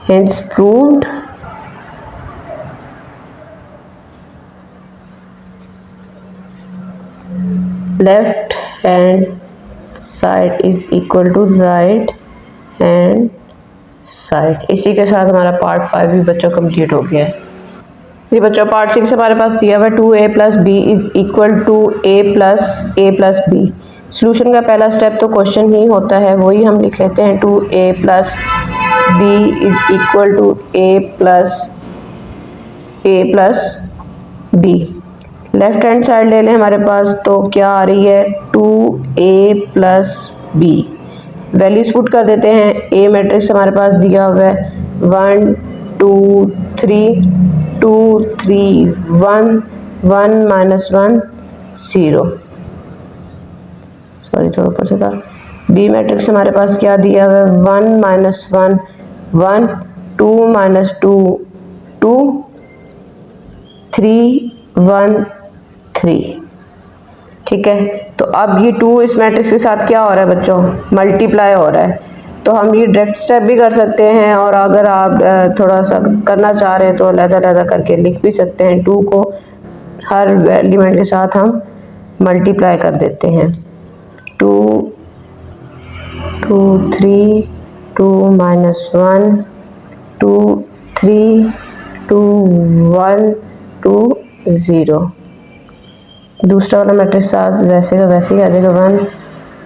hence proved left hand side is equal to right hand side. इसी के साथ हमारा पार्ट 5 भी बच्चों कंप्लीट हो गया है। जी बच्चों, पार्ट 6 हमारे पास दिया हुआ है 2A + B is equal to A + B। Solution का पहला स्टेप तो क्वेश्चन ही होता है, वही हम लिख लेते हैं 2A + B is equal to A + B। Left hand side ले लें हमारे पास, तो क्या आ रही है 2A + B। वैल्यूज पुट कर देते हैं। ए मैट्रिक्स हमारे पास दिया हुआ है 1 2 3 2 3 1 1 -1 0, सॉरी थोड़ा ऊपर से था। बी मैट्रिक्स हमारे पास क्या दिया हुआ है 1 -1 1 2 -2 2 3 1 3। ठीक है, तो अब ये 2 इस मैट्रिक्स के साथ क्या हो रहा है बच्चों, मल्टीप्लाई हो रहा है। तो हम ये डायरेक्ट स्टेप भी कर सकते हैं, और अगर आप थोड़ा सा करना चाह रहे हैं तो लहदा करके लिख भी सकते हैं। 2 को हर एलिमेंट के साथ हम मल्टीप्लाई कर देते हैं। 2 2 3 2 -1 2 3 2 1 2 0। दूसरा वाला मैट्रिक्स वैसे का वैसे ही आ जाएगा 1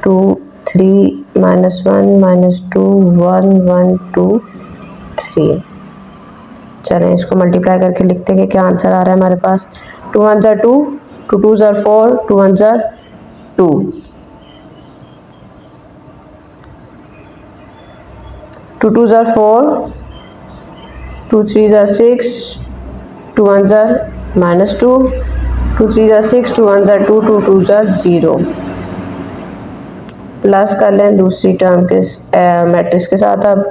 2 3 -1 -2 1 1 2 3। चलें, इसको मल्टीप्लाई करके लिखते हैं कि क्या आंसर आ रहा है हमारे पास। 2 1 = 2 2 2 = 4 2 1 = 2 2 2 = 4 2 3 = 6 2 1 = -2 2 3 = 6 2 1 = 2 2 2 = 0। प्लस कर लें दूसरी टर्म के मैट्रिक्स के साथ। अब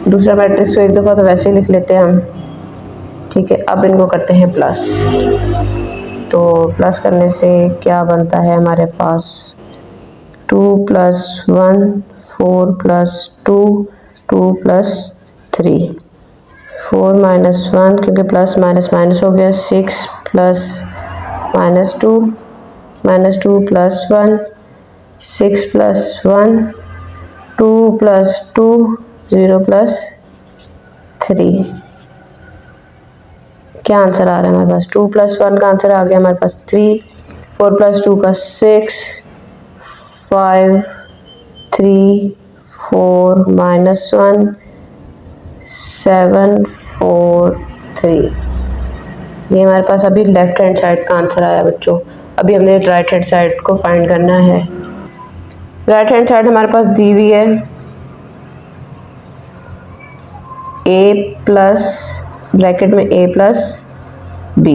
दूसरा मैट्रिक्स को एक दफ़ा तो वैसे ही लिख लेते हैं हम। ठीक है, अब इनको करते हैं प्लस। तो प्लस करने से क्या बनता है हमारे पास 2 + 1 4 + 2 2 + 3 4 - 1 क्योंकि प्लस माइनस माइनस हो गया 6 + -2 -2 + 1 6 + 1 2 + 2 0 + 3। क्या आंसर आ रहा है हमारे पास, 2 + 1 का आंसर आ गया हमारे पास 3 4 + 2 का 6 5 3 4 -1 7 4 3। ये हमारे पास अभी लेफ्ट हैंड साइड का आंसर आया बच्चों। अभी हमने राइट हैंड साइड को फाइंड करना है। राइट हैंड साइड हमारे पास दी हुई है a प्लस ब्रैकेट में a प्लस b।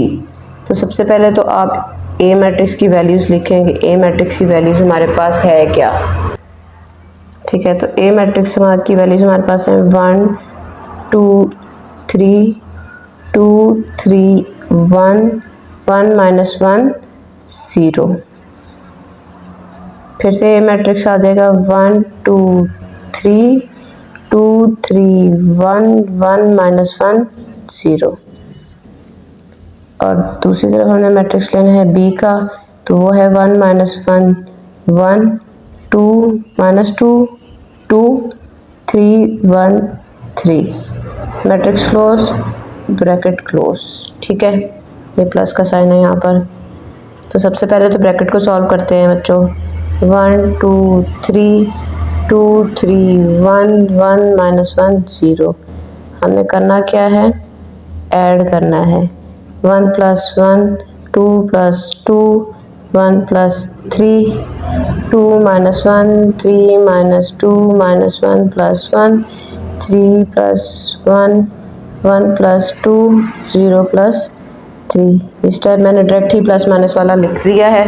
तो सबसे पहले तो आप a मैट्रिक्स की वैल्यूज़ लिखेंगे। a मैट्रिक्स की वैल्यूज़ हमारे पास है क्या, ठीक है। तो a मैट्रिक्स की वैल्यूज़ हमारे पास है 1 2 3 2 3 1 1 -1 0। फिर से a मैट्रिक्स आ जाएगा 1 2 3 2 3 1 1 -1 0। और दूसरी तरफ हमने मैट्रिक्स लेना है b का, तो वो है 1 -1 1 2 -2 2 3 1 3। मैट्रिक्स क्लोज, ब्रैकेट क्लोज, ठीक है। ये प्लस का साइन है यहाँ पर। तो सबसे पहले तो ब्रैकेट को सॉल्व करते हैं बच्चों। 1 2 3 2 3 1 1 -1 0। हमने करना क्या है, ऐड करना है। 1 + 1 2 + 2 1 + 3 2 -1 3 -2 -1 + 1 3 + 1 1 + 2 0 + 3। इस टाइप मैंने डायरेक्ट ही प्लस माइनस वाला लिख लिया है।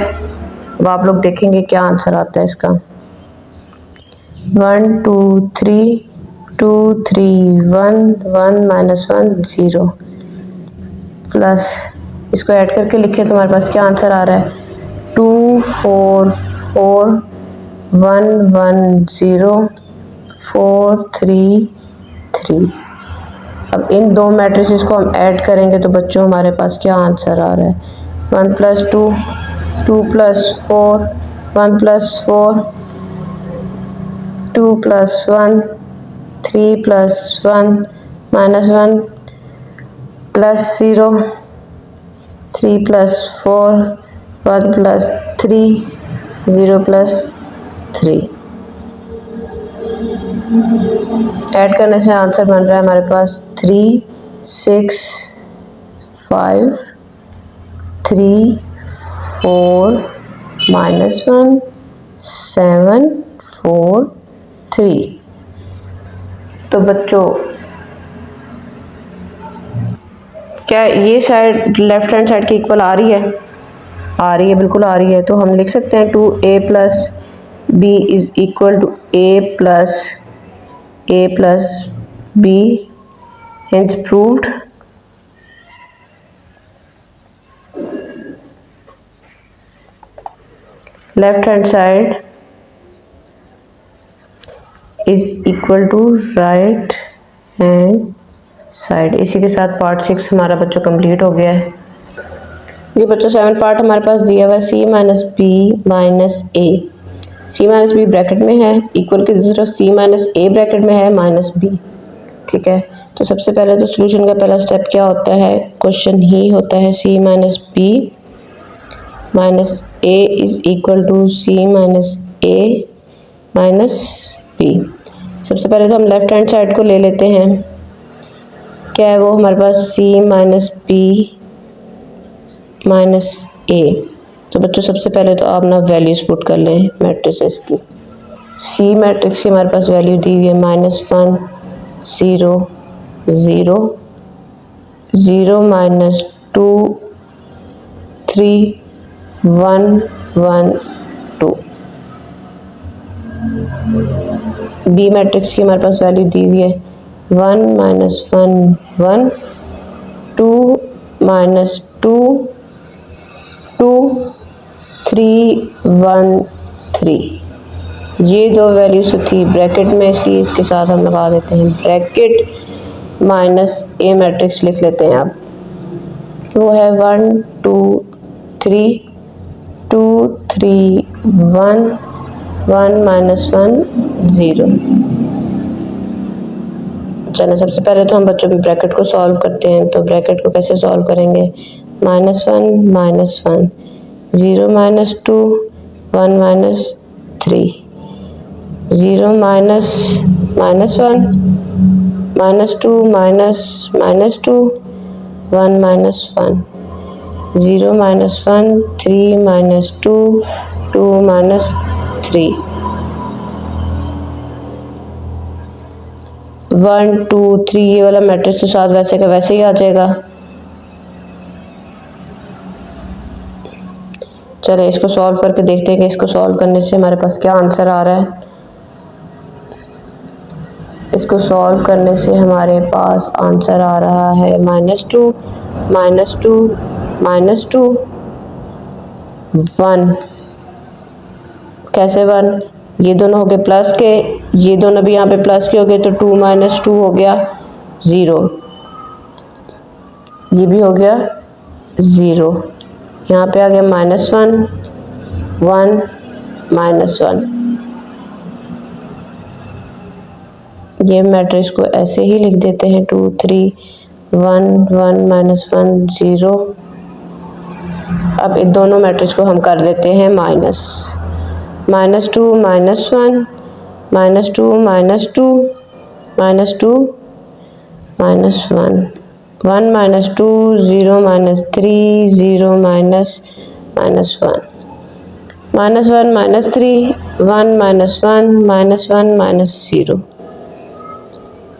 अब आप लोग देखेंगे क्या आंसर आता है इसका। 1 2 3 2 3 1 1 -1 0 प्लस, इसको ऐड करके लिखें तो हमारे पास क्या आंसर आ रहा है 2 4 4 1 1 0 4 3 3। अब इन दो मैट्रिसेस को हम ऐड करेंगे तो बच्चों हमारे पास क्या आंसर आ रहा है 1 + 2 2 + 4 1 + 4 2 + 1 3 + 1 -1 + 0 3 + 4 1 + 3 0 + 3। ऐड करने से आंसर बन रहा है हमारे पास 3 6 5 3 4 -1 7 4 3। तो बच्चों क्या ये साइड लेफ्ट हैंड साइड की इक्वल आ रही है? आ रही है, बिल्कुल आ रही है। तो हम लिख सकते हैं 2a + b = a + b, hence proved। Left hand side = right hand side. इसी के साथ पार्ट 6 हमारा बच्चों कंप्लीट हो गया है। ये बच्चों 7 पार्ट हमारे पास दिया हुआ है c - b - a। c - b bracket में है, इक्वल की दूसरी तरफ c - a ब्रैकेट में है -b, ठीक है। तो सबसे पहले तो सॉल्यूशन का पहला स्टेप क्या होता है, क्वेश्चन ही होता है c - b - a = c - a - b। सबसे पहले तो हम लेफ्ट हैंड साइड को ले लेते हैं। क्या है वो हमारे पास c - b - a। तो बच्चों सबसे पहले तो आप ना वैल्यूज पुट कर लें मैट्रिसेस की। c मैट्रिक्स की हमारे पास वैल्यू दी हुई है -1 0 0 0 -2 3 1 1 2। b मैट्रिक्स की हमारे पास वैल्यू दी हुई है 1 -1 1 2 -2 2 3 1 3। ये दो वैल्यूज थी ब्रैकेट में, इसलिए इसके साथ हम लगा देते हैं ब्रैकेट माइनस a मैट्रिक्स लिख लेते हैं। आप वो है 1 2 3 2 3 1 1 -1 0। चलो सबसे पहले तो हम बच्चों भी ब्रैकेट को सॉल्व करते हैं। तो ब्रैकेट को कैसे सॉल्व करेंगे, -1 -1 0 -2 1 -2 3, 0 minus minus 1 minus 2 minus minus 2 1 minus 1, 0 minus 1 3 minus 2 2 minus 3, 1 2 3 ये वाला मैट्रिक्स के साथ वैसे का वैसे ही आ जाएगा। चलिए इसको सॉल्व करके देखते हैं कि इसको सॉल्व करने से हमारे पास क्या आंसर आ रहा है। इसको सॉल्व करने से हमारे पास आंसर आ रहा है -2 -2 -2 1। कैसे 1? ये दोनों हो गए प्लस के, ये दोनों भी यहाँ पे प्लस के हो गए, तो 2 माइनस 2 हो गया 0, ये भी हो गया 0। यहाँ पे आ गया -1 1 -1। ये मैट्रिक्स को ऐसे ही लिख देते हैं 2 3 1 1 -1 0। अब इन दोनों मैट्रिक्स को हम कर देते हैं माइनस। -2 -1 -2 -2 -2 -1 1 -2 0 -3 0 -1 -1 -3 1 -1 -1 -0।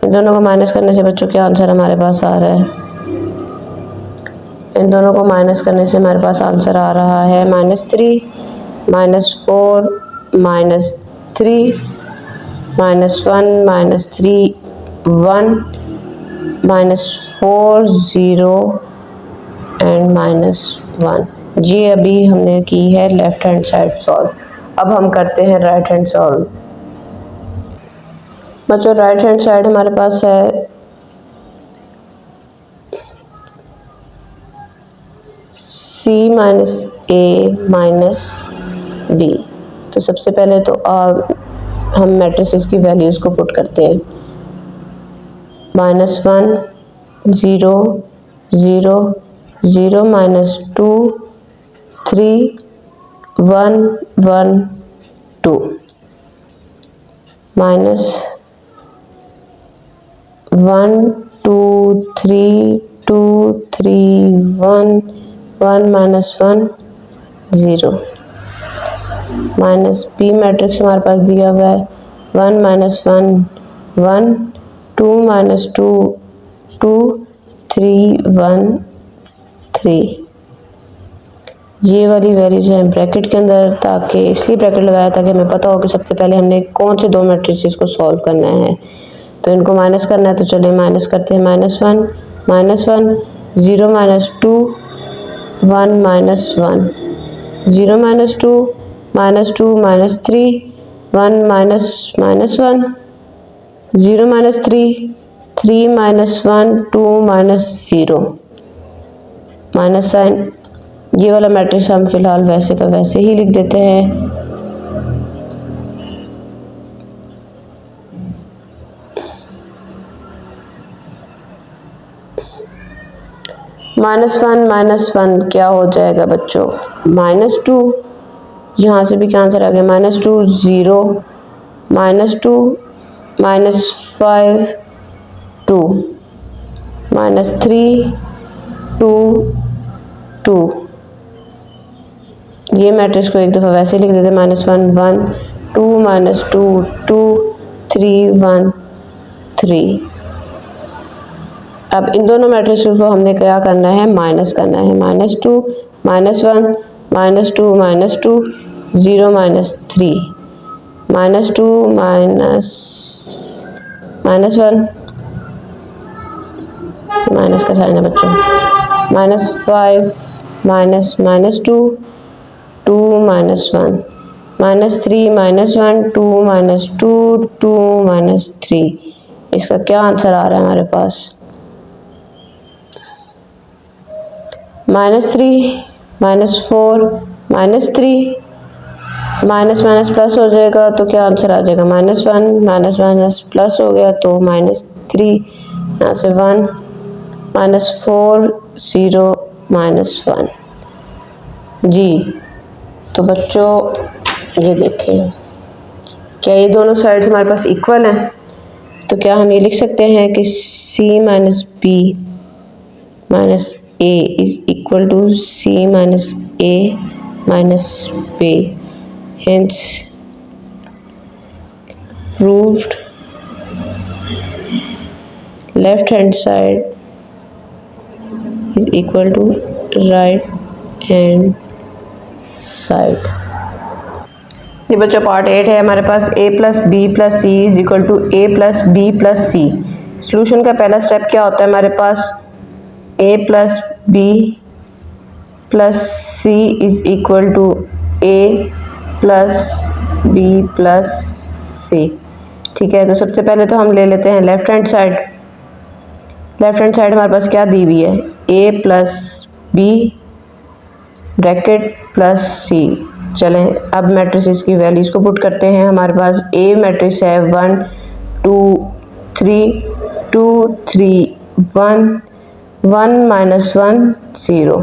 इन दोनों को माइनस करने से बच्चों क्या आंसर हमारे पास आ रहा है? इन दोनों को माइनस करने से हमारे पास आंसर आ रहा है -3 -4 -3 -1 -3 1 -4 0 एंड -1। जी अभी हमने की है लेफ्ट हैंड साइड सॉल्व। अब हम करते हैं राइट हैंड सॉल्व। बच्चों राइट हैंड साइड हमारे पास है c - a - b। तो सबसे पहले तो हम मैट्रिसेस की वैल्यूज़ को पुट करते हैं। -1 0 0 0 -2 3 1 1 2 -1 2 3 2 3 1 1 -1 0 माइनस बी मैट्रिक्स हमारे पास दिया हुआ है 1 -1 1 2 -2 2 3 1 3। ये वाली वैल्यूज हैं ब्रैकेट के अंदर, ताकि इसलिए ब्रैकेट लगाया ताकि हमें पता हो कि सबसे पहले हमने कौन से दो मैट्रिसेस को सॉल्व करना है। तो इनको माइनस करना है, तो चलिए माइनस करते हैं। -1 -1 0 -2 1 -1 0 -2 -2 -3 1 -1 0 -3 3 -1 2 -0 माइनस साइन। ये वाला मैट्रिक्स हम फिलहाल वैसे का वैसे ही लिख देते हैं। -1 क्या हो जाएगा बच्चों? -2। यहाँ से भी क्या आंसर आ गया? -2 0 -2 -5 2 -3 2 2। ये मैट्रिक्स को एक दफ़ा वैसे लिख देते हैं। -1 1 2 -2 2 3 1 3। अब इन दोनों मैट्रिक्स को हमने क्या करना है? माइनस करना है। -2 -1 -2 -2 0 -3 -2 -1 माइनस का साइन है बच्चों। -5 -2 2 -1 -3 -1 2 -2 2 -3। इसका क्या आंसर आ रहा है हमारे पास? -3 -4 -3 माइनस माइनस प्लस हो जाएगा, तो क्या आंसर आ जाएगा? -1 माइनस माइनस प्लस हो गया तो -3, यहाँ से 1 -4 0 -1। जी तो बच्चों ये देखें। क्या ये दोनों साइड्स हमारे पास इक्वल हैं? तो क्या हम ये लिख सकते हैं कि c minus b minus a is equal to c minus a minus b, hence proved left hand side is equal to right hand side। ये बच्चों पार्ट 8 है हमारे पास। a plus B plus C is equal to a plus B plus C. Solution का पहला step क्या होता है हमारे पास? a plus B plus C is equal to a plus B plus C. ठीक है, तो सबसे पहले तो हम ले लेते हैं left hand side. Left hand side हमारे पास क्या दी हुई है? a plus B bracket plus C. चलें अब मैट्रिसेस की वैल्यूज को पुट करते हैं। हमारे पास a मैट्रिक्स है 1 2 3 2 3 1 1 माइनस 1 0।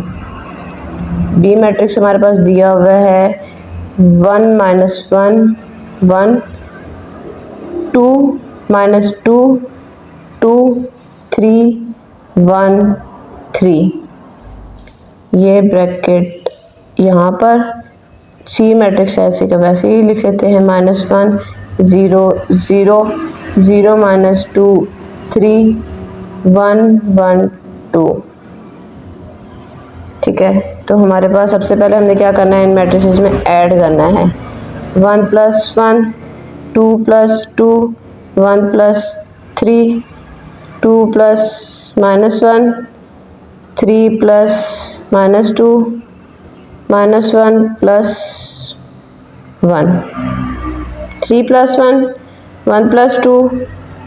b मैट्रिक्स हमारे पास दिया हुआ है 1 माइनस 1 1 2 माइनस 2 2 3 1 3। ये ब्रैकेट यहाँ पर सी मैट्रिक्स ऐसे का वैसे ही लिख लेते हैं। -1 0 0 0 माइनस 2 3 1 1 2। ठीक है, तो हमारे पास सबसे पहले हमने क्या करना है? इन मैट्रिसेस में ऐड करना है। 1 plus 1 2 plus 2 1 plus 3 2 plus -1 3 plus -2 -1 plus 1 3 plus 1 1 plus 2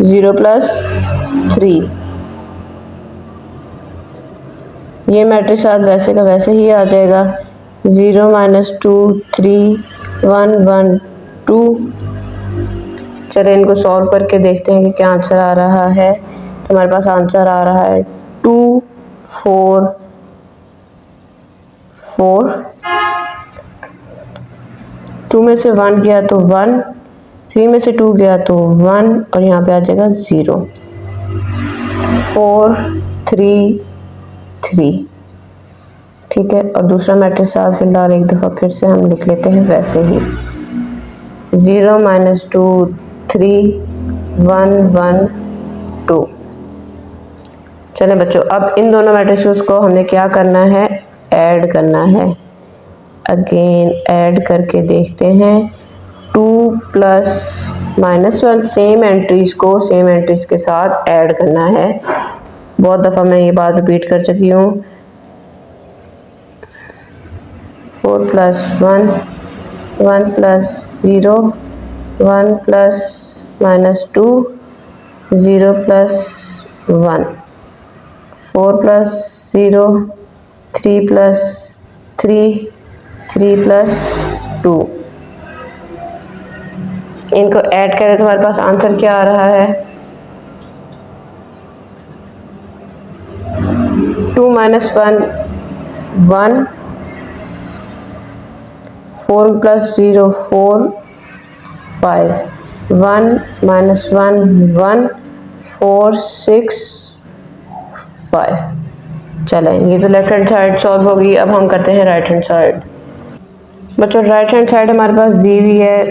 0 plus 3। ये मैट्रिक्स आज वैसे का वैसे ही आ जाएगा। 0 माइनस 2 3 1 1 2। चलिए इनको सॉल्व करके देखते हैं कि क्या आंसर आ रहा है। तो हमारे पास आंसर आ रहा है 2 4 4। 2 में से 1 गया तो 1, 3 में से 2 गया तो 1 और यहाँ पे आ जाएगा 0। 4 3 3। ठीक है, और दूसरा मैट्रिक्स आज फिलहाल एक दफ़ा फिर से हम लिख लेते हैं वैसे ही। 0 माइनस 2 3 1 1 2। चलें बच्चों, अब इन दोनों मैट्रिक्स को हमने क्या करना है? ऐड करना है। अगेन ऐड करके देखते हैं। 2 प्लस -1 सेम एंट्रीज को सेम एंट्रीज के साथ ऐड करना है। बहुत दफ़ा मैं ये बात रिपीट कर चुकी हूँ। 4 plus 1 1 plus 0 1 plus -2 0 plus 1 4 plus 0 3 plus 3 3 plus 2। इनको ऐड करें तो हमारे पास आंसर क्या आ रहा है? 2 माइनस 1 1 4 प्लस 0 4 5 1 माइनस 1 1 4 6 5। चलें, ये तो लेफ्ट हैंड साइड सॉल्व होगी। अब हम करते हैं राइट हैंड साइड। बच्चों राइट हैंड साइड हमारे पास दी हुई है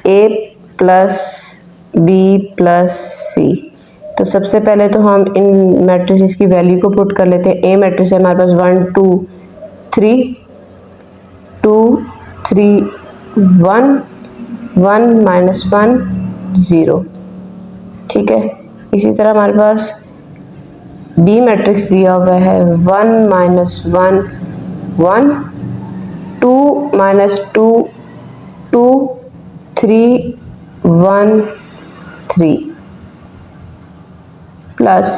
a प्लस बी प्लस सी। तो सबसे पहले तो हम इन मैट्रिसेस की वैल्यू को पुट कर लेते हैं। a मैट्रिक्स है हमारे पास 1 2 3 2 3 1 1 माइनस 1 0। ठीक है, इसी तरह हमारे पास बी मैट्रिक्स दिया हुआ है 1 minus 1 1 2 minus 2 2 3 1 3 plus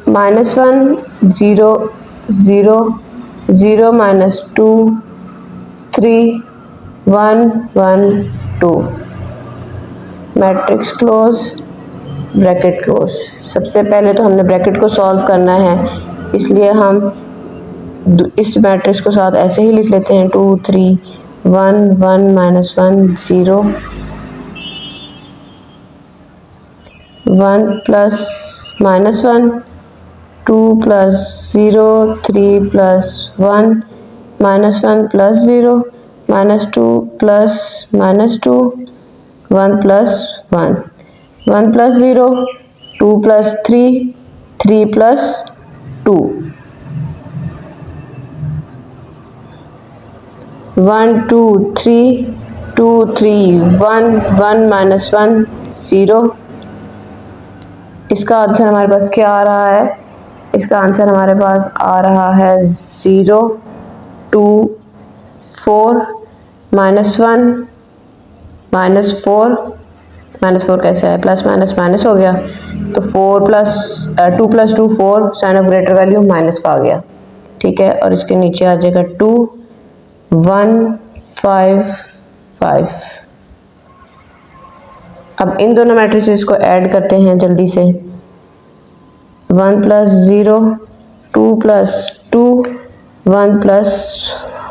-1 0 0 0 minus 2 3 1 1 2। Matrix close bracket close. सबसे पहले तो हमने ब्रैकेट को सॉल्व करना है, इसलिए हम इस मैट्रिक्स को साथ ऐसे ही लिख लेते हैं 2 3 1 1 minus 1 0, 1 plus minus 1 2 plus 0, 3 plus 1 minus 1 plus 0 minus 2 plus minus 2 1 plus 1 1 plus 0 2 plus 3 3 plus 2 1 2 3 2 3 1 1 minus 1 0। इसका आंसर हमारे पास क्या आ रहा है? इसका आंसर हमारे पास आ रहा है 0 2 4 माइनस 1 माइनस 4 माइनस 4 कैसे है? प्लस माइनस माइनस हो गया, तो 4 plus 2 plus 2 4, sign of greater value minus का आ गया। ठीक है, और इसके नीचे आ जाएगा 2 1 5 5। अब इन दोनों मैट्रिसेस को ऐड करते हैं जल्दी से। 1 plus 0 2 plus 2 1 plus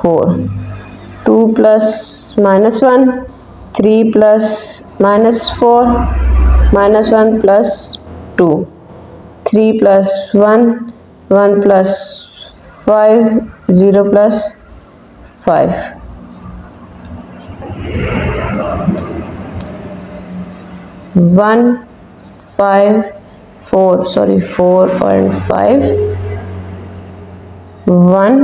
4 2 plus minus 1 3 plus minus 4 minus 1 plus 2 3 plus 1 1 plus 5 0 plus 5। One 5 4 sorry 4 और 5 1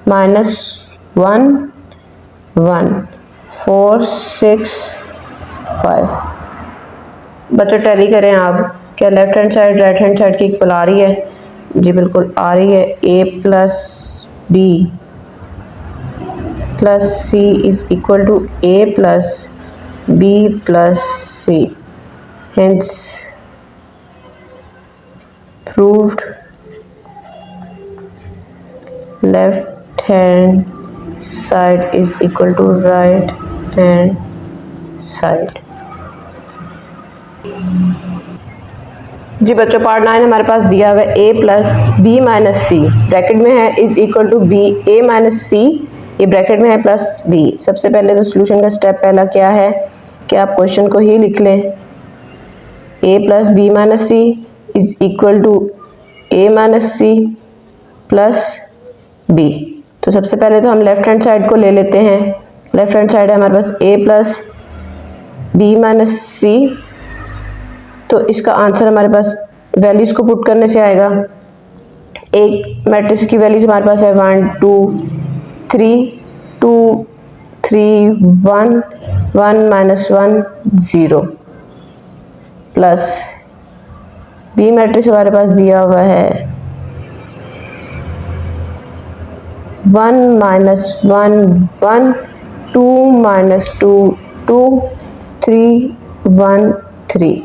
माइनस 1 1 4 6 5। बच्चों टैली करें आप, क्या left hand side right hand side की इक्वल आ रही है? जी बिल्कुल आ रही है। a plus b plus c is equal to a plus b plus c, hence proved left hand side is equal to right hand side। जी बच्चों पार्ट 9 हमारे पास दिया हुआ है a plus B minus C, bracket में है is equal to B a minus C, ये ब्रैकेट में है प्लस b। सबसे पहले तो सोल्यूशन का स्टेप पहला क्या है कि आप क्वेश्चन को ही लिख लें, a plus B minus C is equal to a minus C plus b। तो सबसे पहले तो हम लेफ्ट हैंड साइड को ले लेते हैं। लेफ्ट हैंड साइड है हमारे पास a प्लस बी माइनस सी, तो इसका आंसर हमारे पास वैल्यूज को पुट करने से आएगा। एक मैट्रिक्स की वैल्यूज हमारे पास है 1 2 3 2 3 1 1 माइनस 1 0 प्लस बी मैट्रिक्स हमारे पास दिया हुआ है 1 माइनस 1 1 2 माइनस 2 2 3 1 3,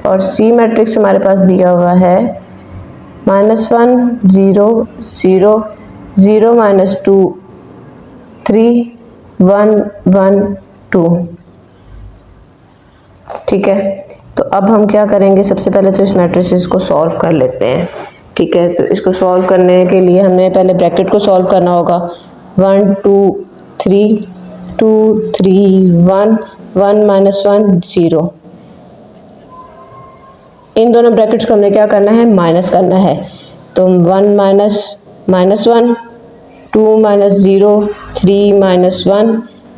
और सी मैट्रिक्स हमारे पास दिया हुआ है -1 0 0 0 माइनस 2 3 1 1 2। ठीक है, तो अब हम क्या करेंगे, सबसे पहले तो इस मैट्रिसेस को सॉल्व कर लेते हैं। ठीक है, तो इसको सॉल्व करने के लिए हमें पहले ब्रैकेट को सॉल्व करना होगा। 1 2 3 2 3 1 1 माइनस 1 0, इन दोनों ब्रैकेट्स को हमने क्या करना है, माइनस करना है। तो 1 minus minus 1 2 minus 0 3 minus 1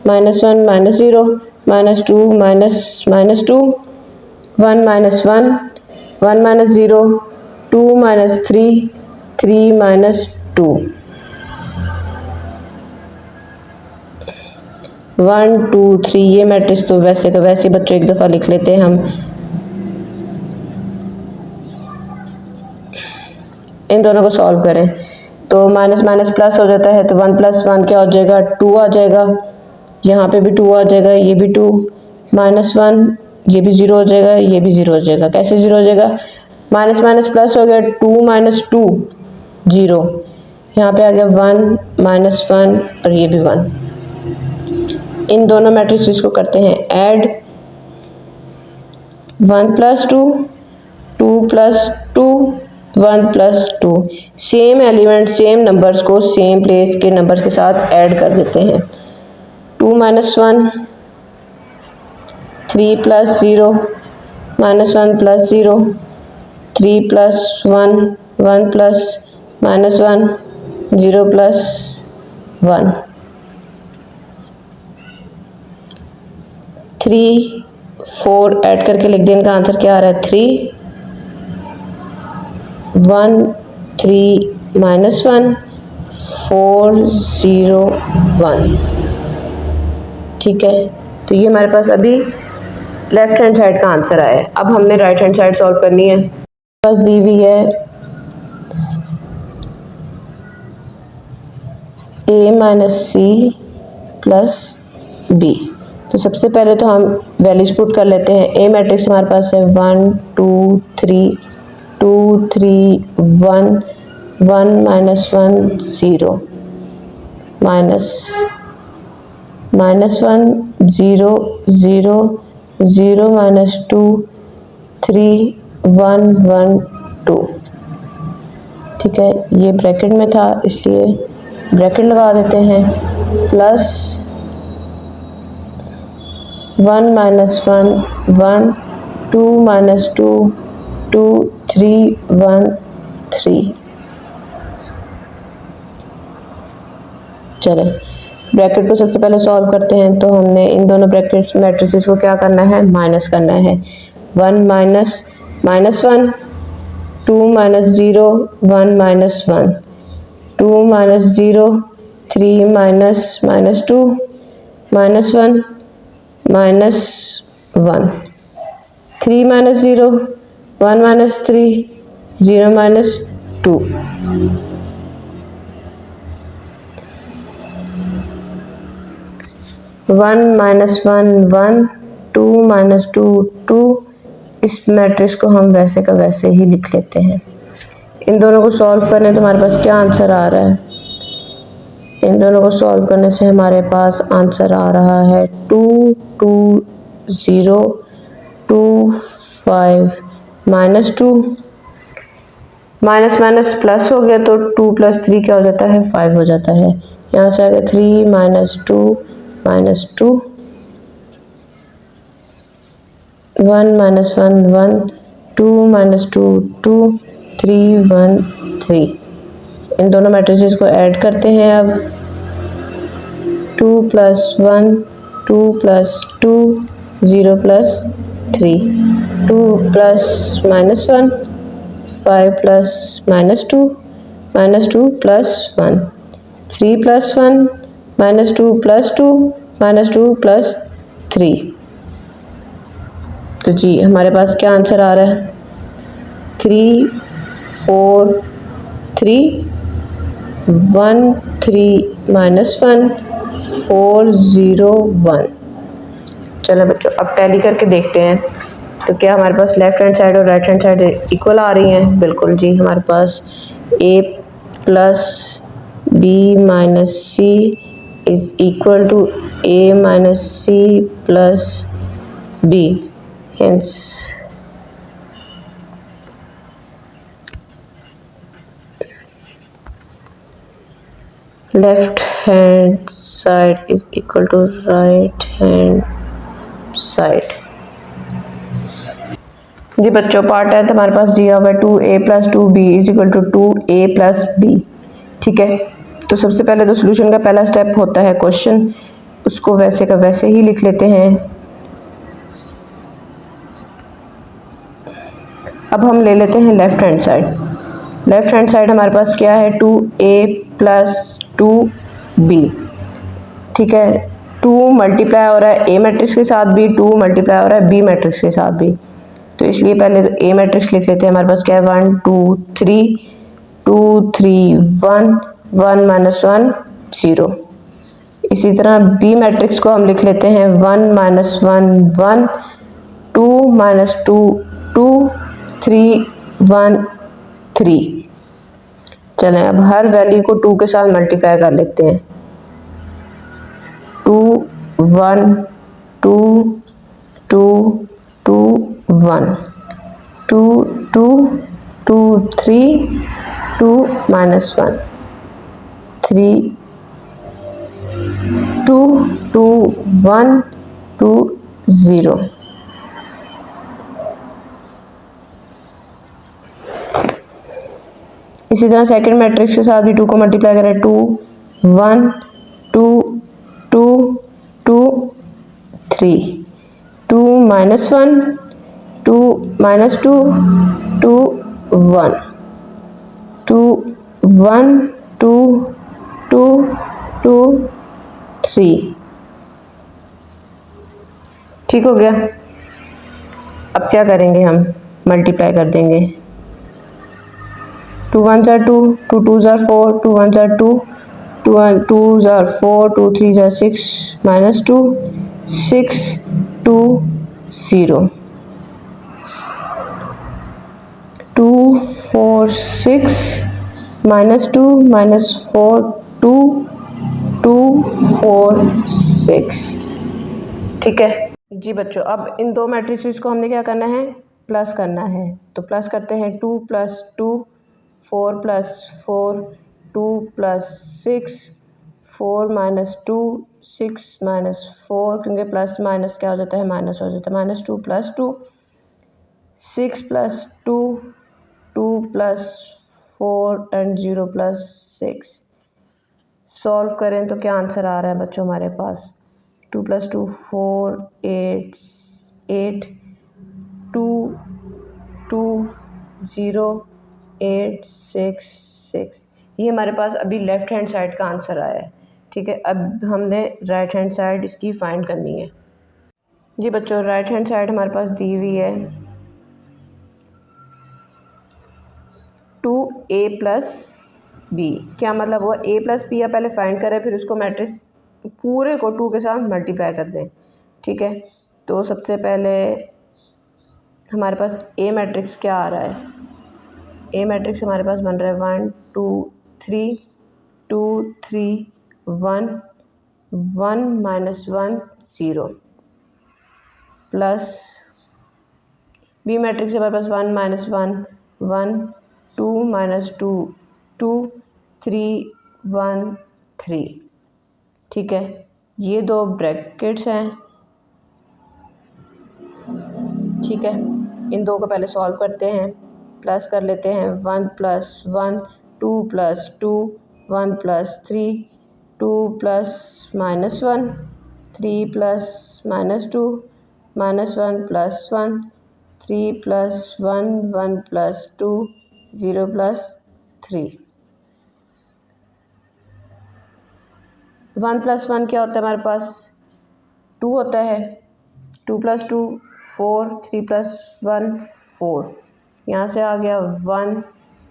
minus 1 minus 0 minus 2 minus minus 2 1 minus 1 1 minus 0 2 minus 3 3 minus 2 1 2 3। ये मैट्रिक्स तो वैसे का वैसे बच्चों एक दफ़ा लिख लेते हैं हम। इन दोनों को सॉल्व करें तो माइनस माइनस प्लस हो जाता है, तो 1 प्लस 1 क्या हो जाएगा, 2 आ जाएगा। यहाँ पे भी 2 आ जाएगा, ये भी 2 माइनस 1 ये भी 0 हो जाएगा, ये भी 0 हो जाएगा। कैसे 0 हो जाएगा, माइनस माइनस प्लस हो गया, 2 माइनस 2 0, यहाँ पे आ गया 1 माइनस 1 और ये भी 1। इन दोनों मैट्रिक्स को करते हैं add, 1 plus 2 2 plus 2 1 plus 2, same element same numbers को सेम प्लेस के नंबर्स के साथ ऐड कर देते हैं। 2 minus 1, 3 plus 0, minus 1 plus 0, 3 plus 1, 1 plus minus 1, 0 plus 1, 3 4 add करके लिख दें, इनका आंसर क्या आ रहा है 3, 1 3 माइनस 1, 4 0 1। ठीक है, तो ये हमारे पास अभी लेफ्ट हैंड साइड का आंसर आया है। अब हमने राइट हैंड साइड सॉल्व करनी है। बस दी हुई है a minus C plus b. तो सबसे पहले तो हम वैल्यूज पुट कर लेते हैं। ए मैट्रिक्स हमारे पास है 1 2 3, 2 3 1, 1 माइनस 1 0, माइनस 1 0 0 0 माइनस 2 3 1 1 2। ठीक है, ये ब्रैकेट में था इसलिए ब्रैकेट लगा देते हैं, प्लस 1 माइनस 1 1, 2 माइनस 2 2, 3 1 3। चलें, ब्रैकेट को सबसे पहले सॉल्व करते हैं। तो हमने इन दोनों ब्रैकेट मैट्रिसेस को क्या करना है, माइनस करना है। 1 minus minus 1, 2 minus 0 1 minus 1, 2 minus 0, 3 minus minus 2 minus 1 minus 1, 3 minus 0 1 minus 3 0 minus 2। 1 minus 1 1, 2 minus 2 2। इस मैट्रिक्स को हम वैसे का वैसे ही लिख लेते हैं। इन दोनों को सॉल्व करने तो हमारे पास क्या आंसर आ रहा है, इन दोनों को सॉल्व करने से हमारे पास आंसर आ रहा है 2 2 0 2 5 माइनस 2, माइनस माइनस प्लस हो गया तो 2 प्लस 3 क्या हो जाता है 5 हो जाता है। यहाँ से आ गया 3 माइनस 2 माइनस 2, 1 माइनस 1 1, 2 माइनस 2 2, 3 1 3। इन दोनों मैट्रिसेस को ऐड करते हैं। अब 2 plus 1 2 plus 2 0 plus 3, 2 plus minus 1 5 plus minus 2 plus 1, 3 plus 1 minus 2 plus 2 minus 2 plus 3। तो जी हमारे पास क्या आंसर आ रहा है 3 4 3 1 3 माइनस 1 4 0 1। चलो बच्चों, अब टैली करके देखते हैं तो क्या हमारे पास लेफ्ट हैंड साइड और राइट हैंड साइड इक्वल आ रही हैं। बिल्कुल जी, हमारे पास a plus B minus C is equal to a minus C plus b। Hence left hand side is equal to right hand side. जी बच्चों, पार्ट है तो हमारे पास दिया हुआ है 2a plus 2b is equal to 2a plus b। ठीक है, तो सबसे पहले तो सोल्यूशन का पहला स्टेप होता है क्वेश्चन, उसको वैसे का वैसे ही लिख लेते हैं। अब हम ले लेते हैं left hand side. Left hand side हमारे पास क्या है 2a प्लस 2b। ठीक है, 2 मल्टीप्लाई हो रहा है a मैट्रिक्स के साथ भी, 2 मल्टीप्लाई हो रहा है b मैट्रिक्स के साथ भी। तो इसलिए पहले तो a मैट्रिक्स लिख लेते हैं। हमारे पास क्या है 1 2 3 2 3 1 1 माइनस 1 0। इसी तरह b मैट्रिक्स को हम लिख लेते हैं 1 माइनस 1 1, 2 माइनस 2 2, 3 1 3। चलें, अब हर वैल्यू को 2 के साथ मल्टीप्लाई कर लेते हैं। 2 1 2 2 2 1 2 2 2 3 2 minus 1 3 2 2 1 2 0। इसी तरह सेकंड मैट्रिक्स के साथ भी 2 को मल्टीप्लाई करें 2 1 2 2 2 3 2 minus 1 2 minus 2 2 1 2 1 2 2 2 3। ठीक हो गया। अब क्या करेंगे, हम मल्टीप्लाई कर देंगे। 2 1s are 2, 2 2s are 4, 2 1s are 2, 2 2s are 4, 2 3s are 6 minus 2 6 2 0 2 4 6 minus 2 minus 4 2 2 4 6। ठीक है जी बच्चों, अब इन दो मैट्रिसेस को हमने क्या करना है, प्लस करना है। तो प्लस करते हैं 2 + 2 4 + 4 2 + 6 4 - 2 6 - 4, क्योंकि प्लस माइनस क्या हो जाता है, माइनस हो जाता है। -2 + 2 6 + 2 2 + 4 एंड 0 + 6। सॉल्व करें तो क्या आंसर आ रहा है बच्चों हमारे पास, 2 + 2 4 8 8 2 2 0 8 6 6। ये हमारे पास अभी लेफ़्ट हैंड साइड का आंसर आया है। ठीक है, अब हमने राइट हैंड साइड इसकी फाइंड करनी है। जी बच्चों, राइट हैंड साइड हमारे पास दी हुई है 2a + b। क्या मतलब हुआ, a + b आप पहले फाइंड करें, फिर उसको मैट्रिक्स पूरे को 2 के साथ मल्टीप्लाई कर दें। ठीक है, तो सबसे पहले हमारे पास a मैट्रिक्स क्या आ रहा है, a मैट्रिक्स हमारे पास बन रहा है 1 2 3 2 3 1 1 - 1 0 प्लस b मैट्रिक्स हमारे पास 1 - 1 1 2 - 2 2 3 1 3। ठीक है, ये दो ब्रैकेट्स हैं। ठीक है, इन दो को पहले सॉल्व करते हैं, प्लस कर लेते हैं 1 + 1 2 + 2 1 + 3 2 + -1 3 + -2 -1 + 1 3 + 1 1 + 2 0 + 3। 1 + 1 क्या होता है हमारे पास, 2 होता है। 2 + 2 4 3 + 1 4। यहाँ से आ गया 1,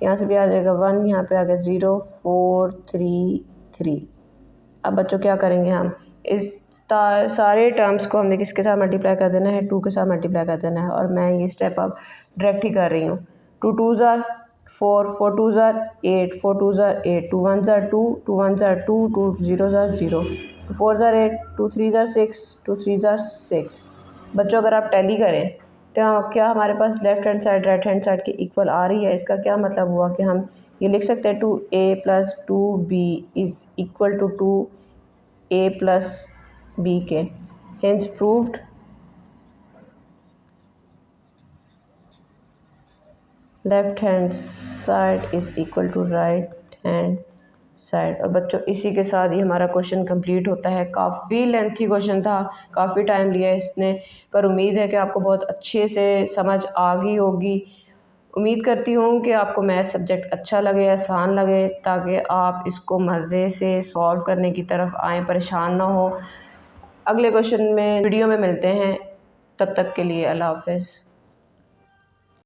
यहाँ से भी आ जाएगा 1, यहाँ पे आ गया 0 4 3 3। अब बच्चों क्या करेंगे, हम इस सारे टर्म्स को हमने किसके साथ मल्टीप्लाई कर देना है, 2 के साथ मल्टीप्लाई कर देना है। और मैं ये स्टेप अब डायरेक्ट ही कर रही हूँ। 2 2s are 4 4 2s are 8 4 2s are 8 2 1s are 2 2 1s are 2 2 0s are 0 2 4s are 8 2 3s are 6 2 3s are 6। बच्चों अगर आप टैली करें तो क्या हमारे पास left hand side right hand side की इक्वल आ रही है। इसका क्या मतलब हुआ कि हम ये लिख सकते हैं 2a + 2b is equal to 2a + b के। Hence proved left hand side is equal to right hand side. और बच्चों इसी के साथ ही हमारा क्वेश्चन कंप्लीट होता है। काफ़ी लेंथी क्वेश्चन था, काफ़ी टाइम लिया इसने, पर उम्मीद है कि आपको बहुत अच्छे से समझ आ गई होगी। उम्मीद करती हूँ कि आपको मैथ सब्जेक्ट अच्छा लगे, आसान लगे, ताकि आप इसको मज़े से सॉल्व करने की तरफ आएँ, परेशान ना हो। अगले क्वेश्चन में वीडियो में मिलते हैं, तब तक के लिए अल्लाह हाफ़िज़।